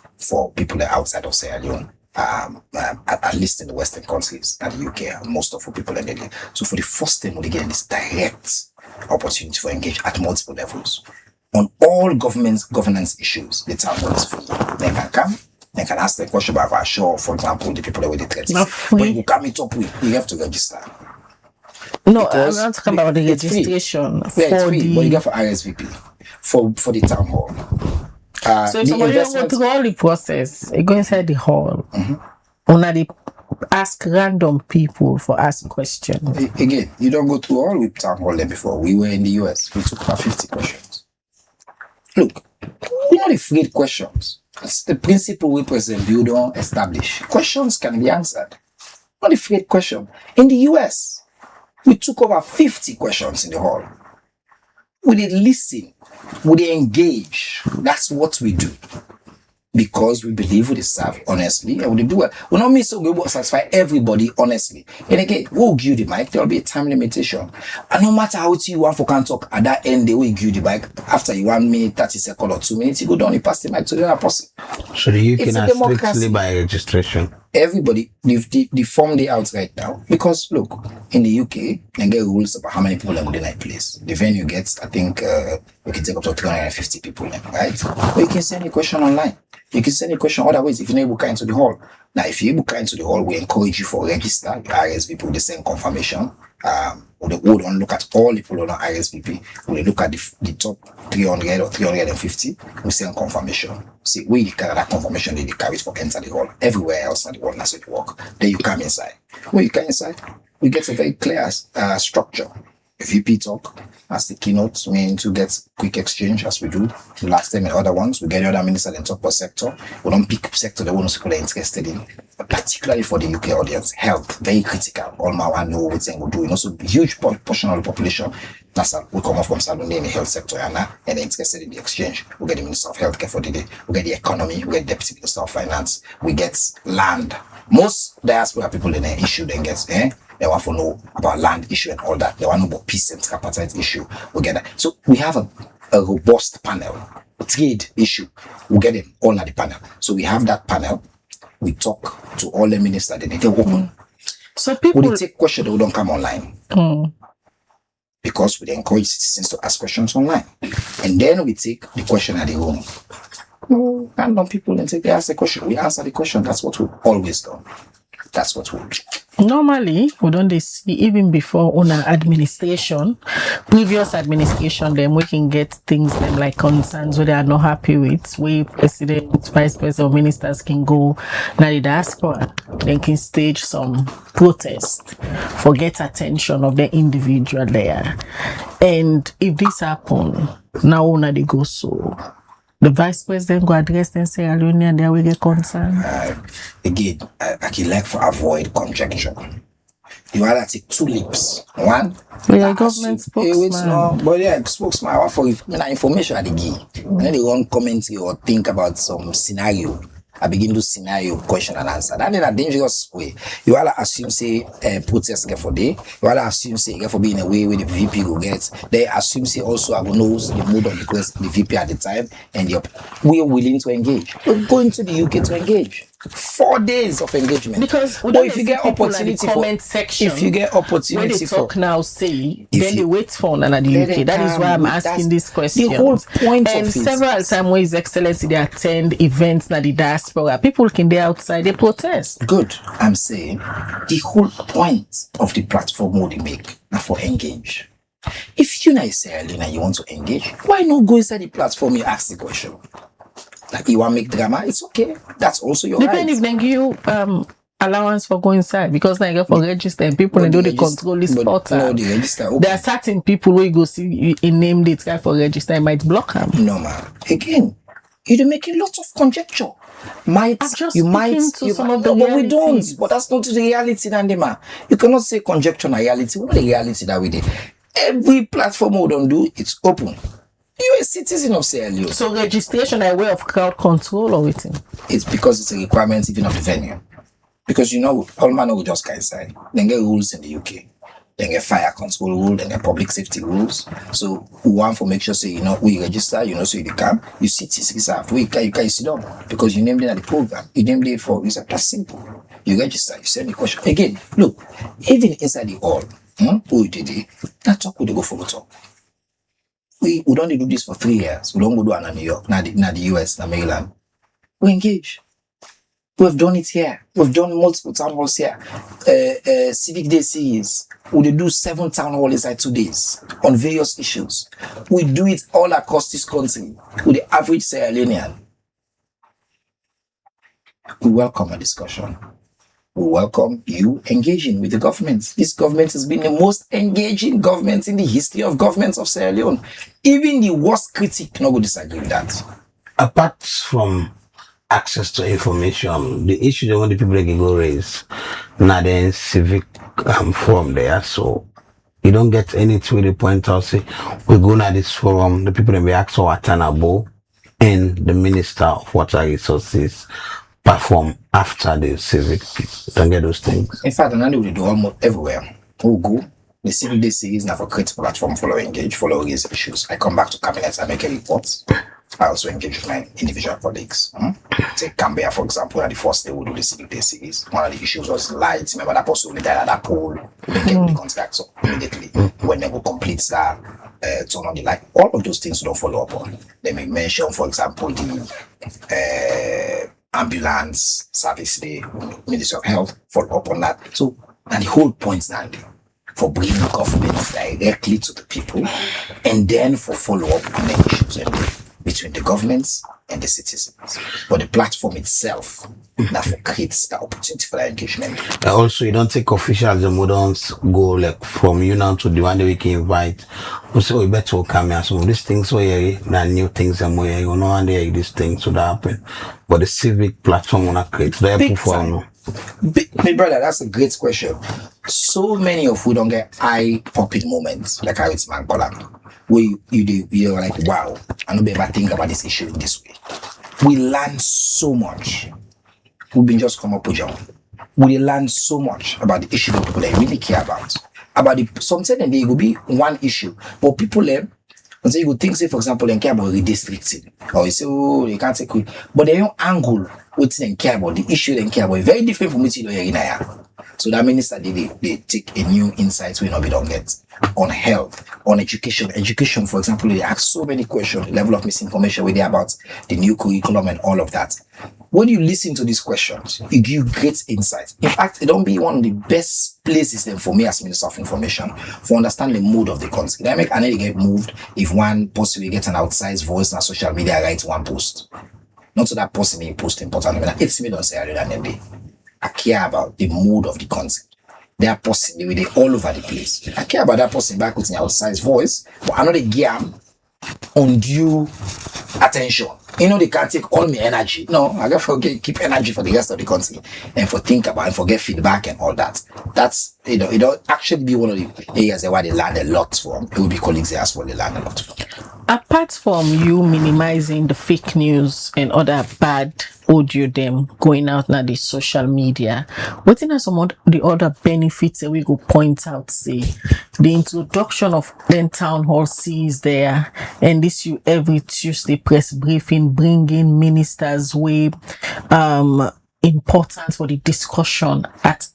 people that are outside of Sierra Leone. At least in the Western countries and the UK, most of the people are there. So for the first time, we get this direct opportunity for engage at multiple levels on all governance issues. The town hall is free. They can come. They can ask the question about our show, for example, the people that with the threats. But you come it up with, you have to register. No, I'm not talking about the registration. Yeah, it's free, but you get for RSVP for the town hall. So if somebody don't go through all the process, you go inside the hall. They ask random people for ask questions. Again, you don't go through all with town hall there before. We were in the US. We took about 50 questions. Look, we're not afraid questions. It's the principle we present, you don't establish. Questions can be answered. Not afraid question. In the US, we took over 50 questions in the hall. We did listen. We did engage. That's what we do. because we believe we serve honestly and we do it. We don't mean so we will satisfy everybody honestly. And again, we'll give you the mic, there'll be a time limitation. And no matter how you want for can talk, at that end they will give you the mic. After you 1 minute, 30 seconds or 2 minutes, you go down, you pass the mic to the other person. So the UK It's a now strictly by registration. Everybody, the form they out right now. Because look, in the UK, and get rules about how many people are within a place. The venue gets, I think, we can take up to 350 people, right? But you can send a question online. You can send a question other ways if you're able to into the hall. Now, if you're able to into the hall, we encourage you for register your RSVP with the same confirmation. We don't look at all the people on RSVP. We look at the top 300 or 350. We send confirmation. See, we carry that confirmation they carry for enter the hall. Everywhere else in the hall, that's how it work. Then you come inside. When you come inside, we get a very clear structure. VP talk as the keynote, mean to get quick exchange as we do the last time in other ones. We get the other minister and talk per sector. We don't pick sector the ones people are interested in, particularly for the UK audience. Health, very critical. All my one know what we're doing. Also, huge portion of the population. That's we come off from Salone in the health sector and they're interested in the exchange. We get the Minister of Healthcare for the day. We get the economy. We get the Deputy Minister of Finance. We get land. Most diaspora people in the issue then gets they want to know about land issue and all that. They want to know about peace and tripartite issue. We get that. So we have a robust panel. Trade issue. We get them all at the panel. So we have that panel. We talk to all the ministers. They open. So people we take questions that don't come online. Because we encourage citizens to ask questions online. And then we take the question at the room. Random people and take they ask the question. We answer the question. That's what we've always done. That's what we do. Normally, we don't see even before on our administration, previous administration, then we can get things them like concerns where they are not happy with. We president, vice president, or ministers can go now the diaspora, then can stage some protest for get attention of the individual there. And if this happen, now on they go so. The vice president go address them Sierra Leone and there we get concerned. Again, I can like for avoid conjecture. You rather take two leaps. One, government spokesman. But yeah, spokesman for information at the give. And then they won't commentary or think about some scenario. I begin to scenario question and answer. That in a dangerous way. You all assume say protest get for day. You all assume say get for being a way where the VP will get. They assume say also I will know the mood of the VP at the time and we are willing to engage. We're going to the UK to engage. 4 days of engagement. Because if you get opportunity for comment section, if you get opportunity when they talk for now say then they wait for none at the UK. That is why I'm asking this question. The whole point and of it. Several times when His Excellency they attend events na the diaspora, people can be outside they protest. Good. I'm saying the whole point of the platform what they make now for engage. If you're not Sierra Leone and you want to engage, why not go inside the platform and ask the question? Like you want to make drama, it's okay. That's also your right. Depending if they give you allowance for going inside because now you go for register and people and do the control this portal. No, the register. Okay. There are certain people where you go see a name date guy for register and might block them. No man. Again, you're making lots of conjecture. I'm just some of the but we don't. But that's not the reality, Nandema. You cannot say conjecture and reality. What the reality that we did? Every platform we don't do, it's open. You're a citizen of Sierra Leone. So registration a way of crowd control or waiting? It's because it's a requirement even of the venue. Because all man will just go inside. Then get rules in the UK. Then get fire control rule, then get public safety rules. So we want to make sure say we register, so you come, you sit reserved. You can sit down because you named it at the program. You named it for it's that's simple. You register, you send the question. Again, look, even inside the hall, who did it, that talk would go for the talk. We don't do this for 3 years. We don't go do it in New York, not the US, not Maryland. We engage. We've done it here. We've done multiple town halls here. Civic Day series. We do 7 town halls inside 2 days on various issues. We do it all across this country with the average Sierra Leonean. We welcome a discussion. We welcome you engaging with the government. This government has been the most engaging government in the history of governments of Sierra Leone. Even the worst critic not going to disagree with that. Apart from access to information, the issue that one the people can go raise, now then civic forum there, so you don't get anything with the point out say we go to this forum, the people that we ask for attainable and the Minister of Water Resources perform after the Civic? Don't get those things. In fact, I know we do almost everywhere. We'll go. The Civic Day series now for create a platform, follow engage, follow raise issues. I come back to cabinet, I make a report. I also engage with my individual colleagues. Take Canberra, for example, at the first day we do the Civic Day series. One of the issues was lights. Remember that person died at that pole, we get the contract. So immediately when they go complete that, turn on the light, all of those things we don't follow up on. They may mention, for example, the ambulance service day, Ministry of Health, follow up on that. So, and the whole point now for bringing government directly to the people, and then for follow up on the issues between the governments and the citizens. But the platform itself that creates the opportunity for that engagement. Also, you don't take officials and we don't go like from you now to the one that we can invite. We say, we better come here. Some of these things where there new things and where you know and there these things would happen. But the civic platform wanna create the platform. Big brother, that's a great question. So many of we don't get eye-popping moments, like how it's Mangola, where you're like, wow, I don't ever think about this issue in this way. We learn so much. We've been just come up with John. We learn so much about the issue that people really care about. Sometimes there will be one issue, but people and so you could think, say, for example, they care about redistricting. Or you say, oh, they can't take it. But they don't angle what they care about, the issue they care about. It's very different from what you know in here. So that means that they take a new insight we don't get on health, on education. Education, for example, they ask so many questions, the level of misinformation with about the new curriculum and all of that. When you listen to these questions, it gives great insight. In fact, it don't be one of the best places then for me as Minister of Information for understanding the mood of the country. They make an get moved if one possibly gets an outsized voice on social media writes one post. Not so that person may post important. I mean, it's me don't say other than them. I care about the mood of the country. They are possibly they all over the place. I care about that person back with an outsized voice, but I know they give undue attention. You know, they can't take all my energy. No, I gotta keep energy for the rest of the country and for think about and for get feedback and all that. That's, it don't actually be one of the areas where they learn a lot from. It will be colleagues there as well, they learn a lot from. Apart from you minimizing the fake news and other bad audio them going out now the social media, what are some of the other benefits that we go point out? Say the introduction of then town hall sees there, and this you every Tuesday press briefing bringing ministers way important for the discussion at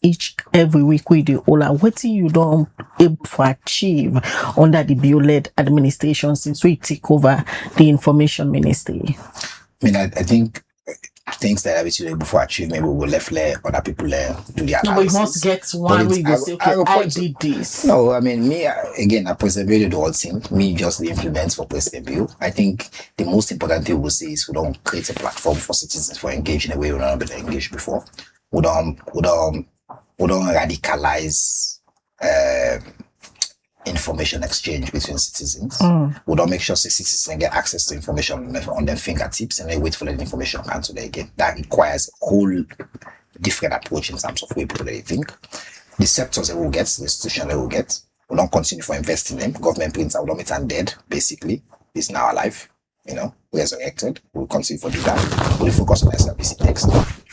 every week with the Ola. What you don't able to achieve under the bio-led administration since we take over the information ministry? I mean, I think things that we should able to achieve, maybe we will left other people do the analysis. No, but you must get one where you say, okay, I did this. No, I mean, me, again, I persevered the whole thing. Me, just the implements for President Bill. I think the most important thing we'll say is we don't create a platform for citizens for engaging in a way we don't been engaged before. We don't radicalize information exchange between citizens. We don't make sure citizens get access to information on their fingertips and they wait for that information to come to them again. That requires a whole different approach in terms of way people they think. The sectors they will get, the institutions they will get, we don't continue for investing in them. Government prints out and dead, basically. It's now alive, resurrected. We'll continue for do that. We'll focus on SLPC text.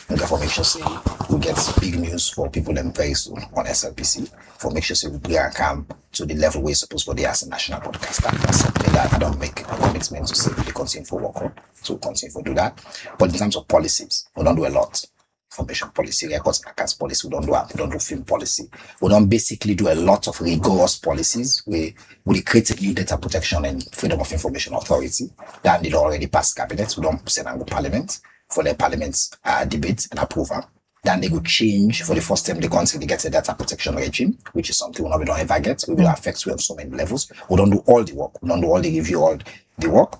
We got for make sure say we get big news for people them very soon on SLPC. For make sure say we bring and come to the level we're supposed to be as a national broadcaster. That's something that I don't make a commitment to say we continue for work on. So we'll continue for do that. But in terms of policies, we don't do a lot. Information policy, records and accounts policy, we don't do film policy. We don't basically do a lot of rigorous policies. We create a new data protection and freedom of information authority that did already pass cabinet. We don't send them to parliament for their parliament's debate and approval. Then they would change for the first time the country to get a data protection regime, which is something we don't ever get. We will affect you on so many levels. We don't do all the work. We don't do all the review, all the work.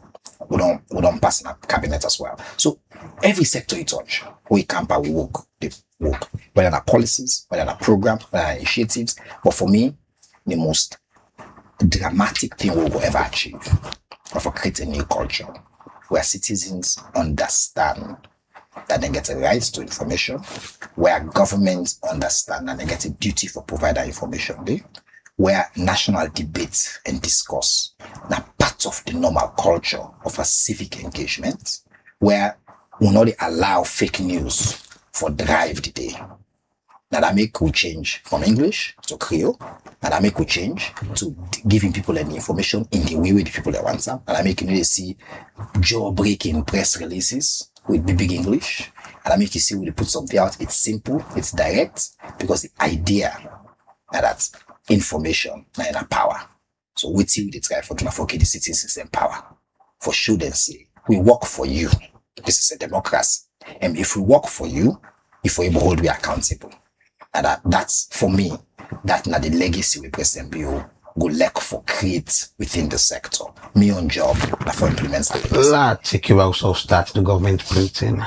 We don't pass in a cabinet as well. So every sector you touch, we camp we work. They work. Whether they're policies, whether they're programs, whether they're initiatives. But for me, the most dramatic thing we will ever achieve is for creating a new culture where citizens understand that they get a right to information, where governments understand that they get a duty for provide that information, where national debate and discourse now part out of the normal culture of a civic engagement where we not allow fake news for drive the day. Now that make we change from English to Creole, and that make we change to giving people any information in the way the people they want them, and that make you see jaw-breaking press releases with big English, and that make you see when they put something out, it's simple, it's direct, because the idea that information is in a power. So we till they try for the citizens in power. For sure they say, we work for you. This is a democracy. And if we work for you, if we hold we accountable. And that's for me, that's not the legacy we President Bio go lack for create within the sector. Me on job for implement something. Let's take you also start the government printing.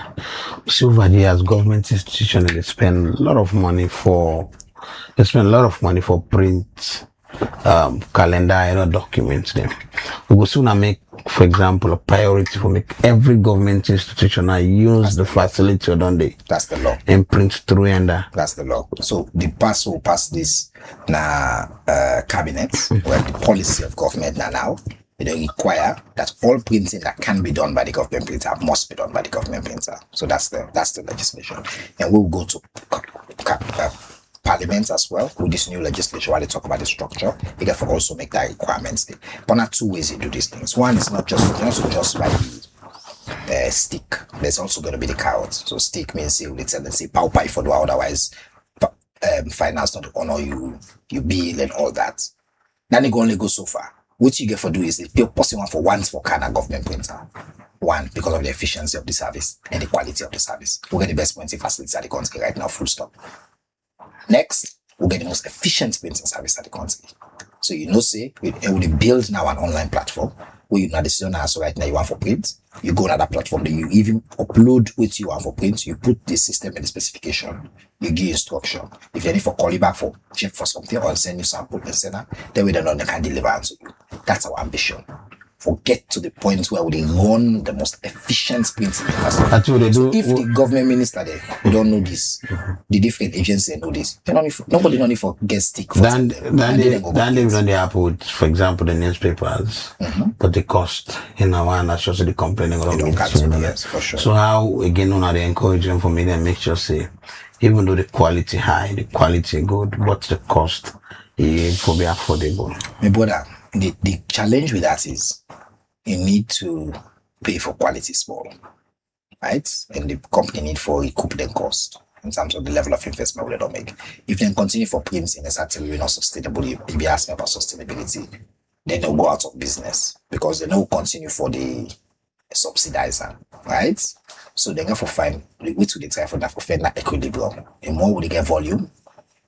So over the years, government institutions they spend a lot of money for print calendar and documents them. We will soon make, for example, a priority for make every government institution use the facility don't they? That's the law. And print through and that's the law. So the pass will pass this cabinet where the policy of government now they don't require that all printing that can be done by the government printer must be done by the government printer. So that's the legislation. And we'll go to Parliament as well with this new legislation while they talk about the structure. They can also make that requirements. But not two ways you do these things. One is not just by the stick. There's also going to be the carrot. So stick means you tell them say pow for do otherwise finance not to honor you bill and all that. Then they can only go so far. What you get for do is they possible for once for kind of government printer. One, because of the efficiency of the service and the quality of the service. We get the best printing facilities at the country right now, full stop. Next, we'll get the most efficient printing service at the country. So say we build now an online platform where you now decision so right now you want for print, you go to that platform, then you even upload what you want for print, you put the system and the specification, you give instruction. If you need for call you back for check for something or send you sample and send that, then we don't know they can deliver to you. That's our ambition. Get to the point where we run the most efficient printing infrastructure. That's what they do. If the government minister there who don't know this, the different agencies know this, nobody don't need for get stick. Then they run the app with, for example, the newspapers, but the cost in our one that's just the complaining of yes, for sure. So how again on they encourage them for me and make sure say even though the quality high, the quality good, but the cost is for be affordable. My brother, the challenge with that is you need to pay for quality small, right? And the company need for recoup the cost in terms of the level of investment they don't make. If they continue for printing and start telling you not sustainable, if you ask me about sustainability, then they'll go out of business because they don't continue for the subsidizer, right? So they're going to find the way to try for that for find that equilibrium. The more they get volume,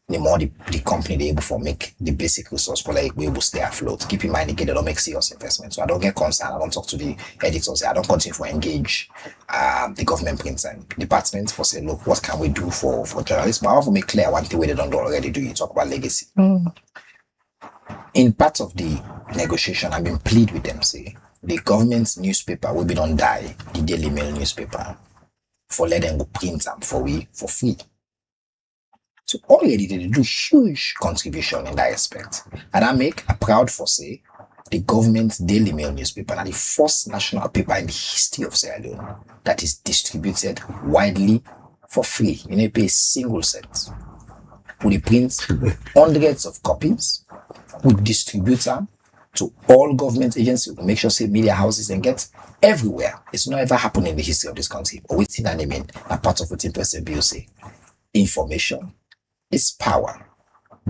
the more the company they able to make the basic resource for like we able to stay afloat. Keep in mind again they don't make serious investment. So I don't get concerned. I don't talk to the editors. I don't continue to engage the government printing department for say, look, what can we do for journalists? But I want to make clear one thing they don't already do. You talk about legacy. In part of the negotiation, I've been plead with them, say the government's newspaper will be don't die, the Daily Mail newspaper, for let them go print them for free. So already they do huge contribution in that aspect. And I make a proud for say the government's Daily Mail newspaper and the first national paper in the history of Sierra Leone that is distributed widely for free. You need to pay a single cent. We print hundreds of copies, we distribute them to all government agencies, we make sure say media houses and get everywhere. It's not ever happened in the history of this country. But within that name, a part of what President Bill say, information is power.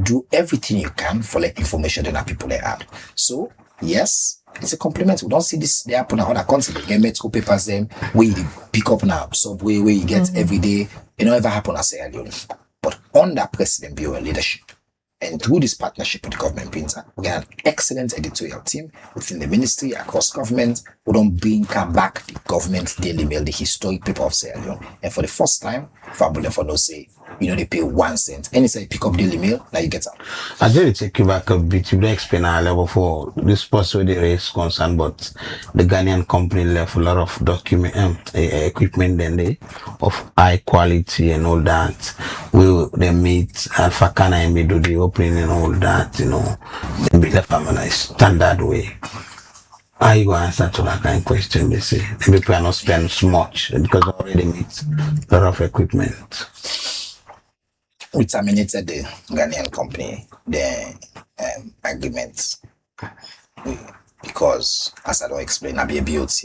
Do everything you can for let information that people they add. So yes, it's a compliment. We don't see this they happen in other countries. They get medical papers them where you pick up now subway where you get every day. It don't ever happen as Sierra Leone. But under President Bill leadership and through this partnership with the government printer, we get an excellent editorial team within the ministry, across government, who don't come back the government Daily Mail, the historic paper of Sierra Leone. And for the first time, Fabulous for no say, they pay 1 cent. And it's like pick up Daily Mail, now you get out. I did take you back a bit. You explain our level for this person with the race concern, but the Ghanaian company left a lot of equipment then they of high quality and all that. They meet Alpha Kana and we do the opening and all that, they be left on a standard way. How you gonna answer to that kind of question? They say the people are not spend much because they already need a lot of equipment. We terminated the Ghanaian company, the agreement, because, as I don't explain, I be a BOT.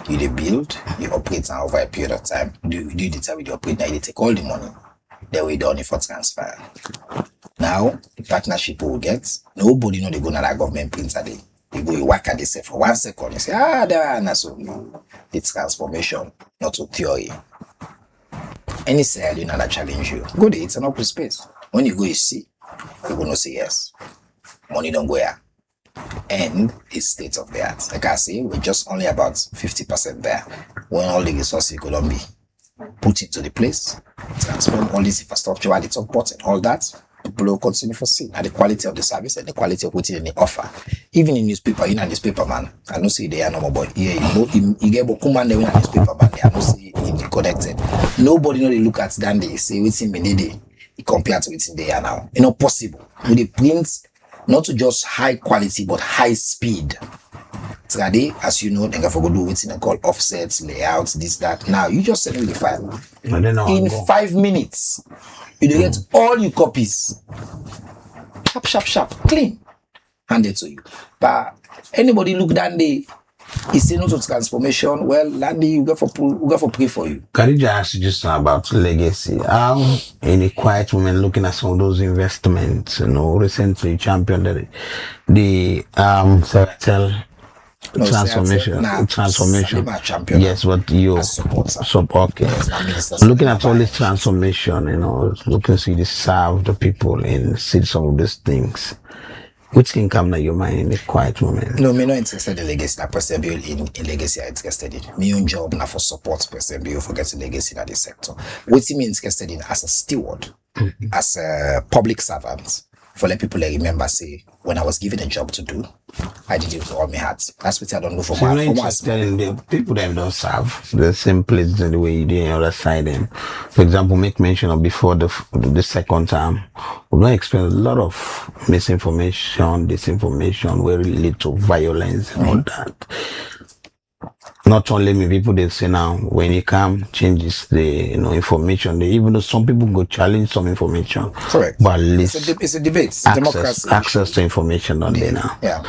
You dey build, you operate and over a period of time. You determine the operate, now you take all the money. Then we done it for transfer. Now, the partnership we will get, nobody know they go to that government printer day. You go, you work at this for 1 second, you say, there are so no. The transformation, not to theory. Any sale, you know that challenge you. Go there, it's an open space. When you go, you see, you gonna say yes. Money don't go here. And it's state of the art. Like I say, we're just only about 50% there. When all the resources could be put into the place, transform all this infrastructure at the top part and all that, people will continue for seeing and the quality of the service and the quality of what they offer. Even in newspaper, you know, newspaper man, I don't see they are no more, but yeah, you get Bokuman, they win a newspaper man, they are not see it connected. Nobody know they look at that, they say, what's in Benede, compared to what's in there now. It's not possible. With the prints, not to just high quality, but high speed. Today, as you know, they can do what's in called offsets, layouts, this, that. Now, you just send me the file. In 5 minutes, you get all your copies. Sharp, clean. Handed to you. But anybody look down there, he say no to transformation. Well, Landy, you go for pray for you. Khadija asked you just now about legacy. How in a quiet moment looking at some of those investments, you know, recently you championed the Cell transformation. Yes, but you support. Yes, looking at all this transformation, you know, looking to see this serve the people and see some of these things. Which can come to your mind in a quiet moment? No, me not interested in legacy. I person build in legacy. I'm interested in me own job now for support person build for getting legacy in the sector. What me interested in as a steward, as a public servant, for let people remember say when I was given a job to do, I did it with all my heart. That's what I don't know for my the people that don't serve the same place in the way you did on the other side. Them, for example, make mention of before the second time, we don't experience a lot of misinformation, disinformation, very little violence and all that. Not only me, people they say now when you come changes the information. Even though some people go challenge some information, correct. But at least it's a debate, it's a democracy. Access to information on there now. Yeah.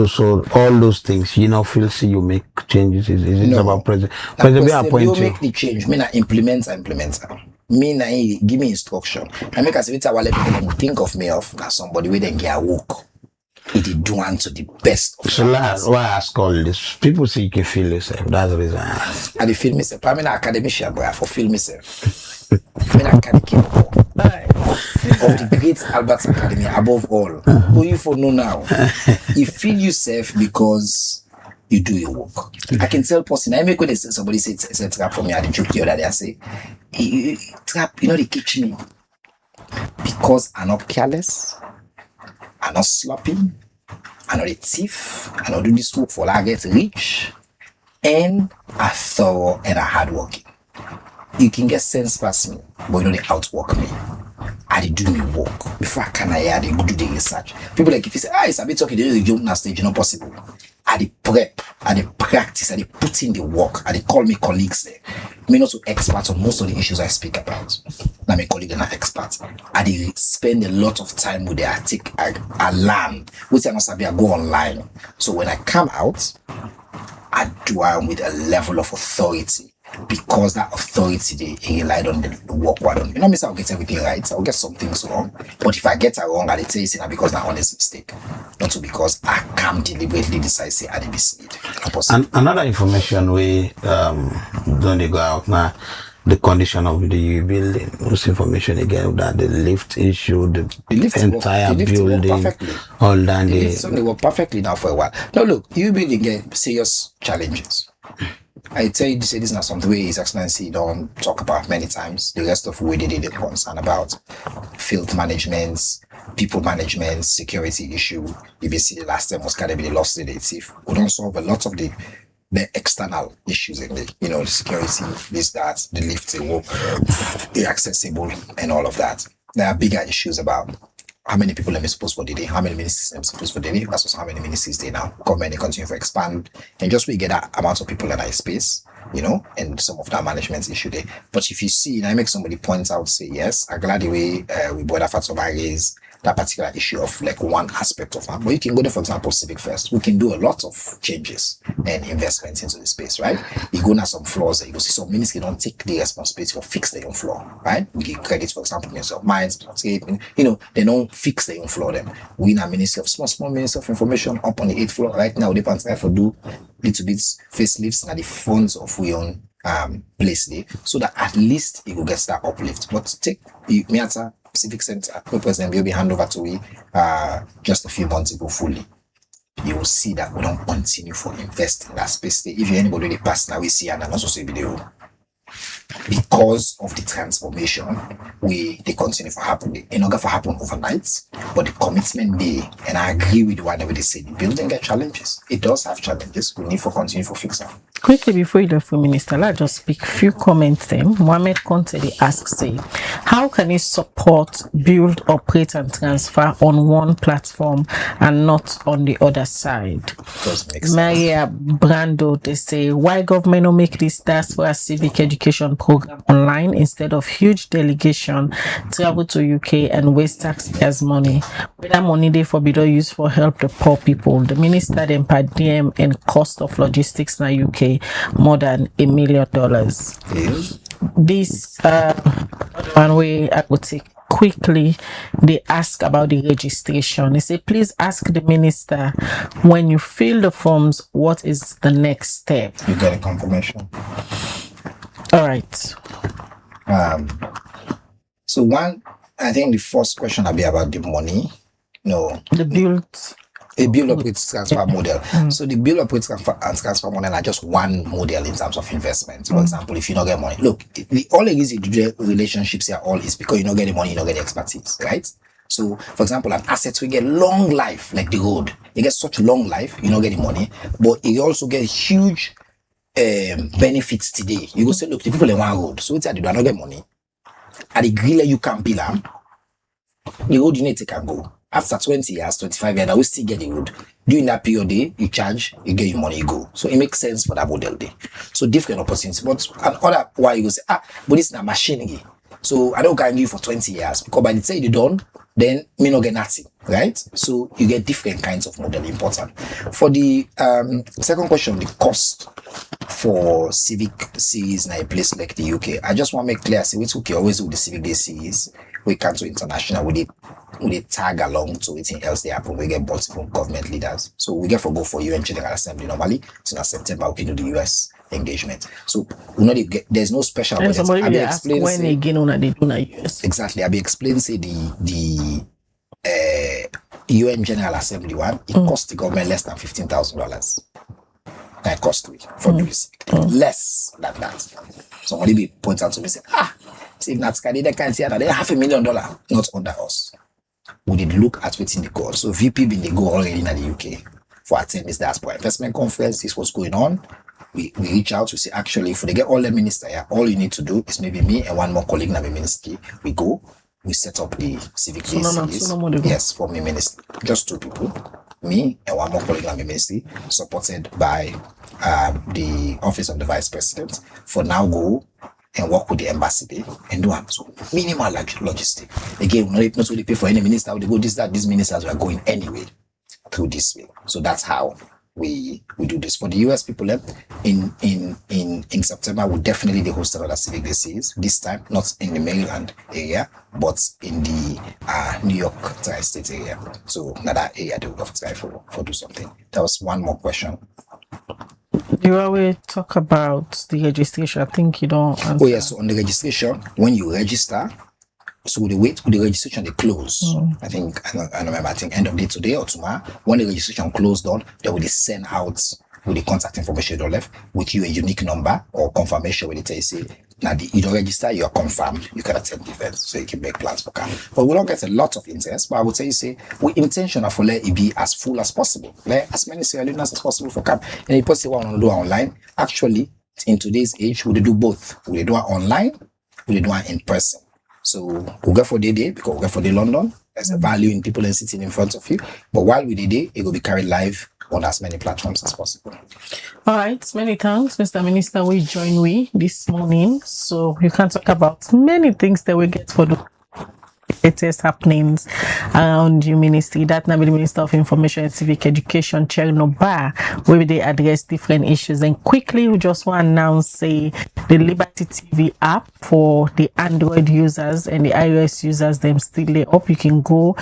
So all those things, feel see you make changes. Is it about president? President you make the change. Me na implementer. Me na give me instruction. I make as if I let people think of me of as somebody where they get woke. It is done to the best of so why I ask all this? People say you can feel yourself. That's the reason I ask. I feel myself. I'm an academician, but I feel myself. I'm an academic of the great Albert Academy, above all. Who you for know now? You feel yourself because you do your work. I can tell person. I make when somebody say trap for me. I had a joke the other day. I say, trap, they catch me because I'm not careless. I'm not sloppy, I'm not a thief, I don't do this work for I get rich, and I'm thorough and I'm hardworking. You can get sense past me, but they outwork me. I do me work. Before I can they do the research. People like if you say, it's a bit talking, they jump on stage, not possible. I prep, I practice, I put in the work, I call me colleagues there. Me not so expert on most of the issues I speak about. Now my colleagues are not experts. I spend a lot of time with them. I learn. Which I must have go online. So when I come out, I do it with a level of authority. Because that authority they relied on the work I done. I'll get everything right. I'll get some things wrong. But if I get it wrong, I'll tell you it's because I'm honest mistake. Not because I can't deliberately decide say I did mislead. And another information we don't go out now. The condition of the building, this information again that the lift issue, the entire building, all that. They work perfectly now for a while. Now look, you building get serious challenges. I tell you, this is not something His Excellency don't talk about many times. The rest of what they did concern about field management, people management, security issue. If you see the last time was kind of the lost the thief. We don't solve a lot of the external issues in the the security, this, that, the lift, the accessible and all of that. There are bigger issues about how many people am I supposed for the day? How many ministers am I supposed for the day? That's also how many ministers they now. Government continue to expand. And just we get that amount of people in that space, and some of that management issue there. But if you see, and I make somebody point out, say, yes, I'm glad the way we brought that to raise that particular issue of like one aspect of that. But you can go there, for example, Civic first. We can do a lot of changes and investments into the space, right? You go now some floors there, you go see some ministers don't take the responsibility for fix their own floor, right? We give credit, for example, Minister of Mines, they don't fix their own floor them. We in a Ministry of Small Ministry of Information up on the 8th floor right now. They can try to do little bits facelifts and the funds of we own place there, so that at least it will get that uplift. But take Miata Civic Center, the president will be handed over to we just a few months ago fully. You will see that we don't continue for invest in that space there. If you anybody really pass now, we see and also see video. Because of the transformation, they continue to happen. It's not going to happen overnight, but the commitment there, and I agree with whatever they say, the building get challenges. It does have challenges. We need to continue to fix them. Quickly before you left for Minister, let's just speak few comments then. Mohamed Conte asks, how can he support, build, operate and transfer on one platform and not on the other side? Maria Brando, they say, why government don't make this diaspora civic education program online instead of huge delegation, travel to UK and waste taxpayers' money? With that money they forbid or use for help the poor people. The minister then per DM and cost of logistics in UK more than $1 million. This one way I would take quickly, they ask about the registration. They say, please ask the minister, when you fill the forms, what is the next step? You get a confirmation. All right. So I think the first question will be about the money. The build. A build up with transfer model. So the build up with transfer model are just one model in terms of investment. For example, if you don't get money, look, the only reason you do relationships here all is because you don't get the money, you don't get the expertise, right? So, for example, an asset we get long life, like the road. You get such long life, you don't get the money, but you also get huge benefits today. You go say, look, the people in one road, so it's that they do not get money. At the griller you can build them, the road you need to can go. After 20 years, 25 years, I will still get the road. During that period, you charge, you get your money, you go. So it makes sense for that model day. So different opportunities. But another why you say, but this is a machinery. So I don't guarantee you for 20 years because by the time you're done, then me not get nothing, right? So you get different kinds of model important. For the second question, the cost for Civic series in a place like the UK, I just want to make clear, say we okay always do the Civic Day series. We can't do international with it tag along to anything else they happen. We get multiple government leaders. So we get for go for UN General Assembly normally. So in September we can do the US engagement. So we know there's no special budget. Somebody will ask when again on they do US. Exactly. I'll be explaining say the UN General Assembly one, it cost the government less than $15,000. That costly for the less than that. Somebody be point out to me say, see if not Canada can't see that they $500,000 not under us. We did look at what's in the goal. So VP been the go already in the UK for attend this diaspora investment conference. This was going on. We reach out to say actually if they get all the minister here, all you need to do is maybe me and one more colleague in the ministry. We go, we set up the Civic Day series. Yes, for me ministry. Just 2 people. Me and one more colleague in the ministry, supported by the office of the vice president. For now go and work with the embassy and do so minimal logistic. Again, not only pay for any minister, they go these ministers are going anyway through this way. So that's how we do this. For the US people in September, we definitely host another Civic Day series. This time not in the Maryland area, but in the New York tri-state area. So another area they would have to try for do something. There was one more question. You always talk about the registration. I think you don't answer. Oh yes, so on the registration, when you register, so they wait with the registration, they close. I think I remember. I think end of day today or tomorrow. When the registration closed down, they will send out with the contact information you left with you a unique number or confirmation when they tell you say now you don't register, you are confirmed, you can attend the event, so you can make plans for camp. But we don't get a lot of interest. But I would say we intention for let it be as full as possible, let as many Sierra Leoneans as possible for camp. And if people want to do it online, actually in today's age, we do both. We do it online, we do it in person. So we'll go for the day because we'll go for the London. There's a value in people and sitting in front of you. But while we did it will be carried live on as many platforms as possible. All right, many thanks, Mr. Minister. We join we this morning, so you can talk about many things that we get for the latest happenings around your ministry. That now be the Minister of Information and Civic Education, Cherno Bar, where they address different issues. And quickly, we just want to announce the Liberty TV app for the Android users and the iOS users. Them still up. You can go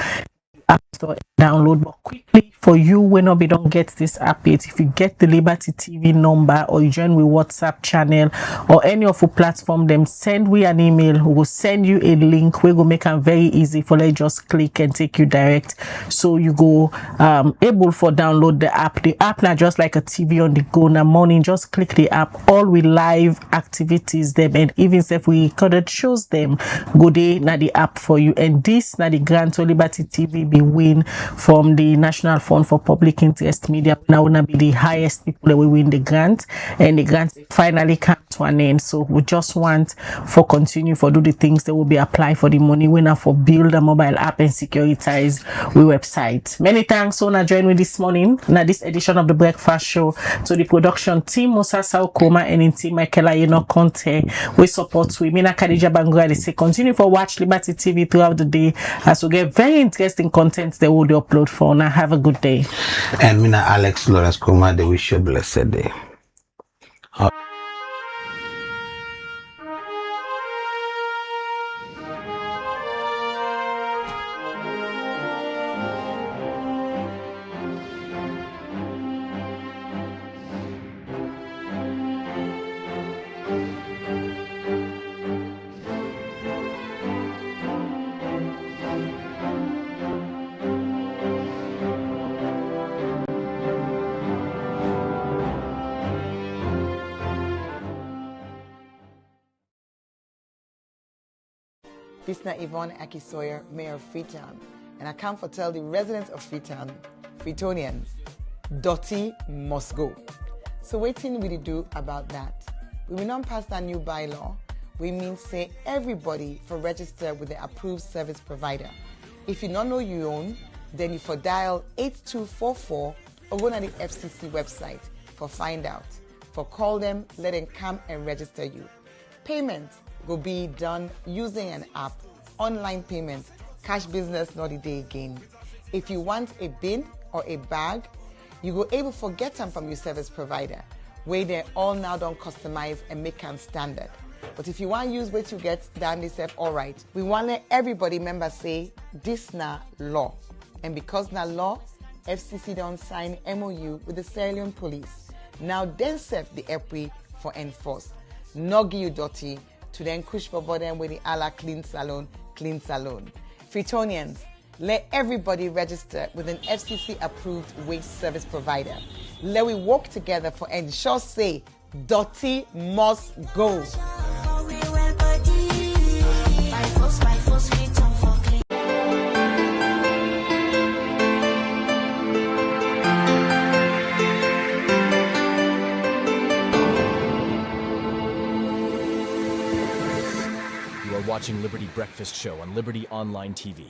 App Store and download. But quickly, for you when we don't get this app yet, if you get the Liberty TV number or you join with WhatsApp channel or any of the platform, them send we an email. We will send you a link. We will make it very easy for you just click and take you direct. So you go able for download the app. The app now just like a TV on the go. Now morning, just click the app. All we live activities them, and even if we recorded shows them, go there now the app for you. And this now the grant to Liberty TV be win from the National Fund for Public Interest Media. Now will be the highest people that will win the grant, and the grant finally come to an end. So we just want for continue for do the things that will be applied for the money winner for build a mobile app and securitize we website. Many thanks so now join me this morning now this edition of the Breakfast Show to the production team Musa Saukoma and in team Michaela Conte. We support we Mina Khadija Bangura. They say continue for watch Liberty TV throughout the day as we get very interesting content they will upload for. Now have a good day. And Mina Alex Lawrence Kuma, they wish you a blessed day. This is Yvonne Akisoyer, Mayor of Freetown, and I come for tell the residents of Freetown, Freetonians, dirty must go. So waiting we do about that. We will not pass that new bylaw. We mean say everybody for register with the approved service provider. If you not know you own, then you for dial 8244 or go to the FCC website for find out. For call them, let them come and register you. Payment will be done using an app, online payment, cash business not a day again. If you want a bin or a bag, you go able to get them from your service provider, where they all now don't customize and make them standard. But if you want to use what you get, then they say, all right. We want to let everybody member say, this na law. And because na law, FCC don't sign MOU with the Sierra Leone police. Now then serve the EPRI for enforce. Not give you dirty, to then push for them with the ala clean salon. Freetonians, let everybody register with an FCC approved waste service provider. Let we work together for ensure say dirty must go. Watching Liberty Breakfast Show on Liberty Online TV.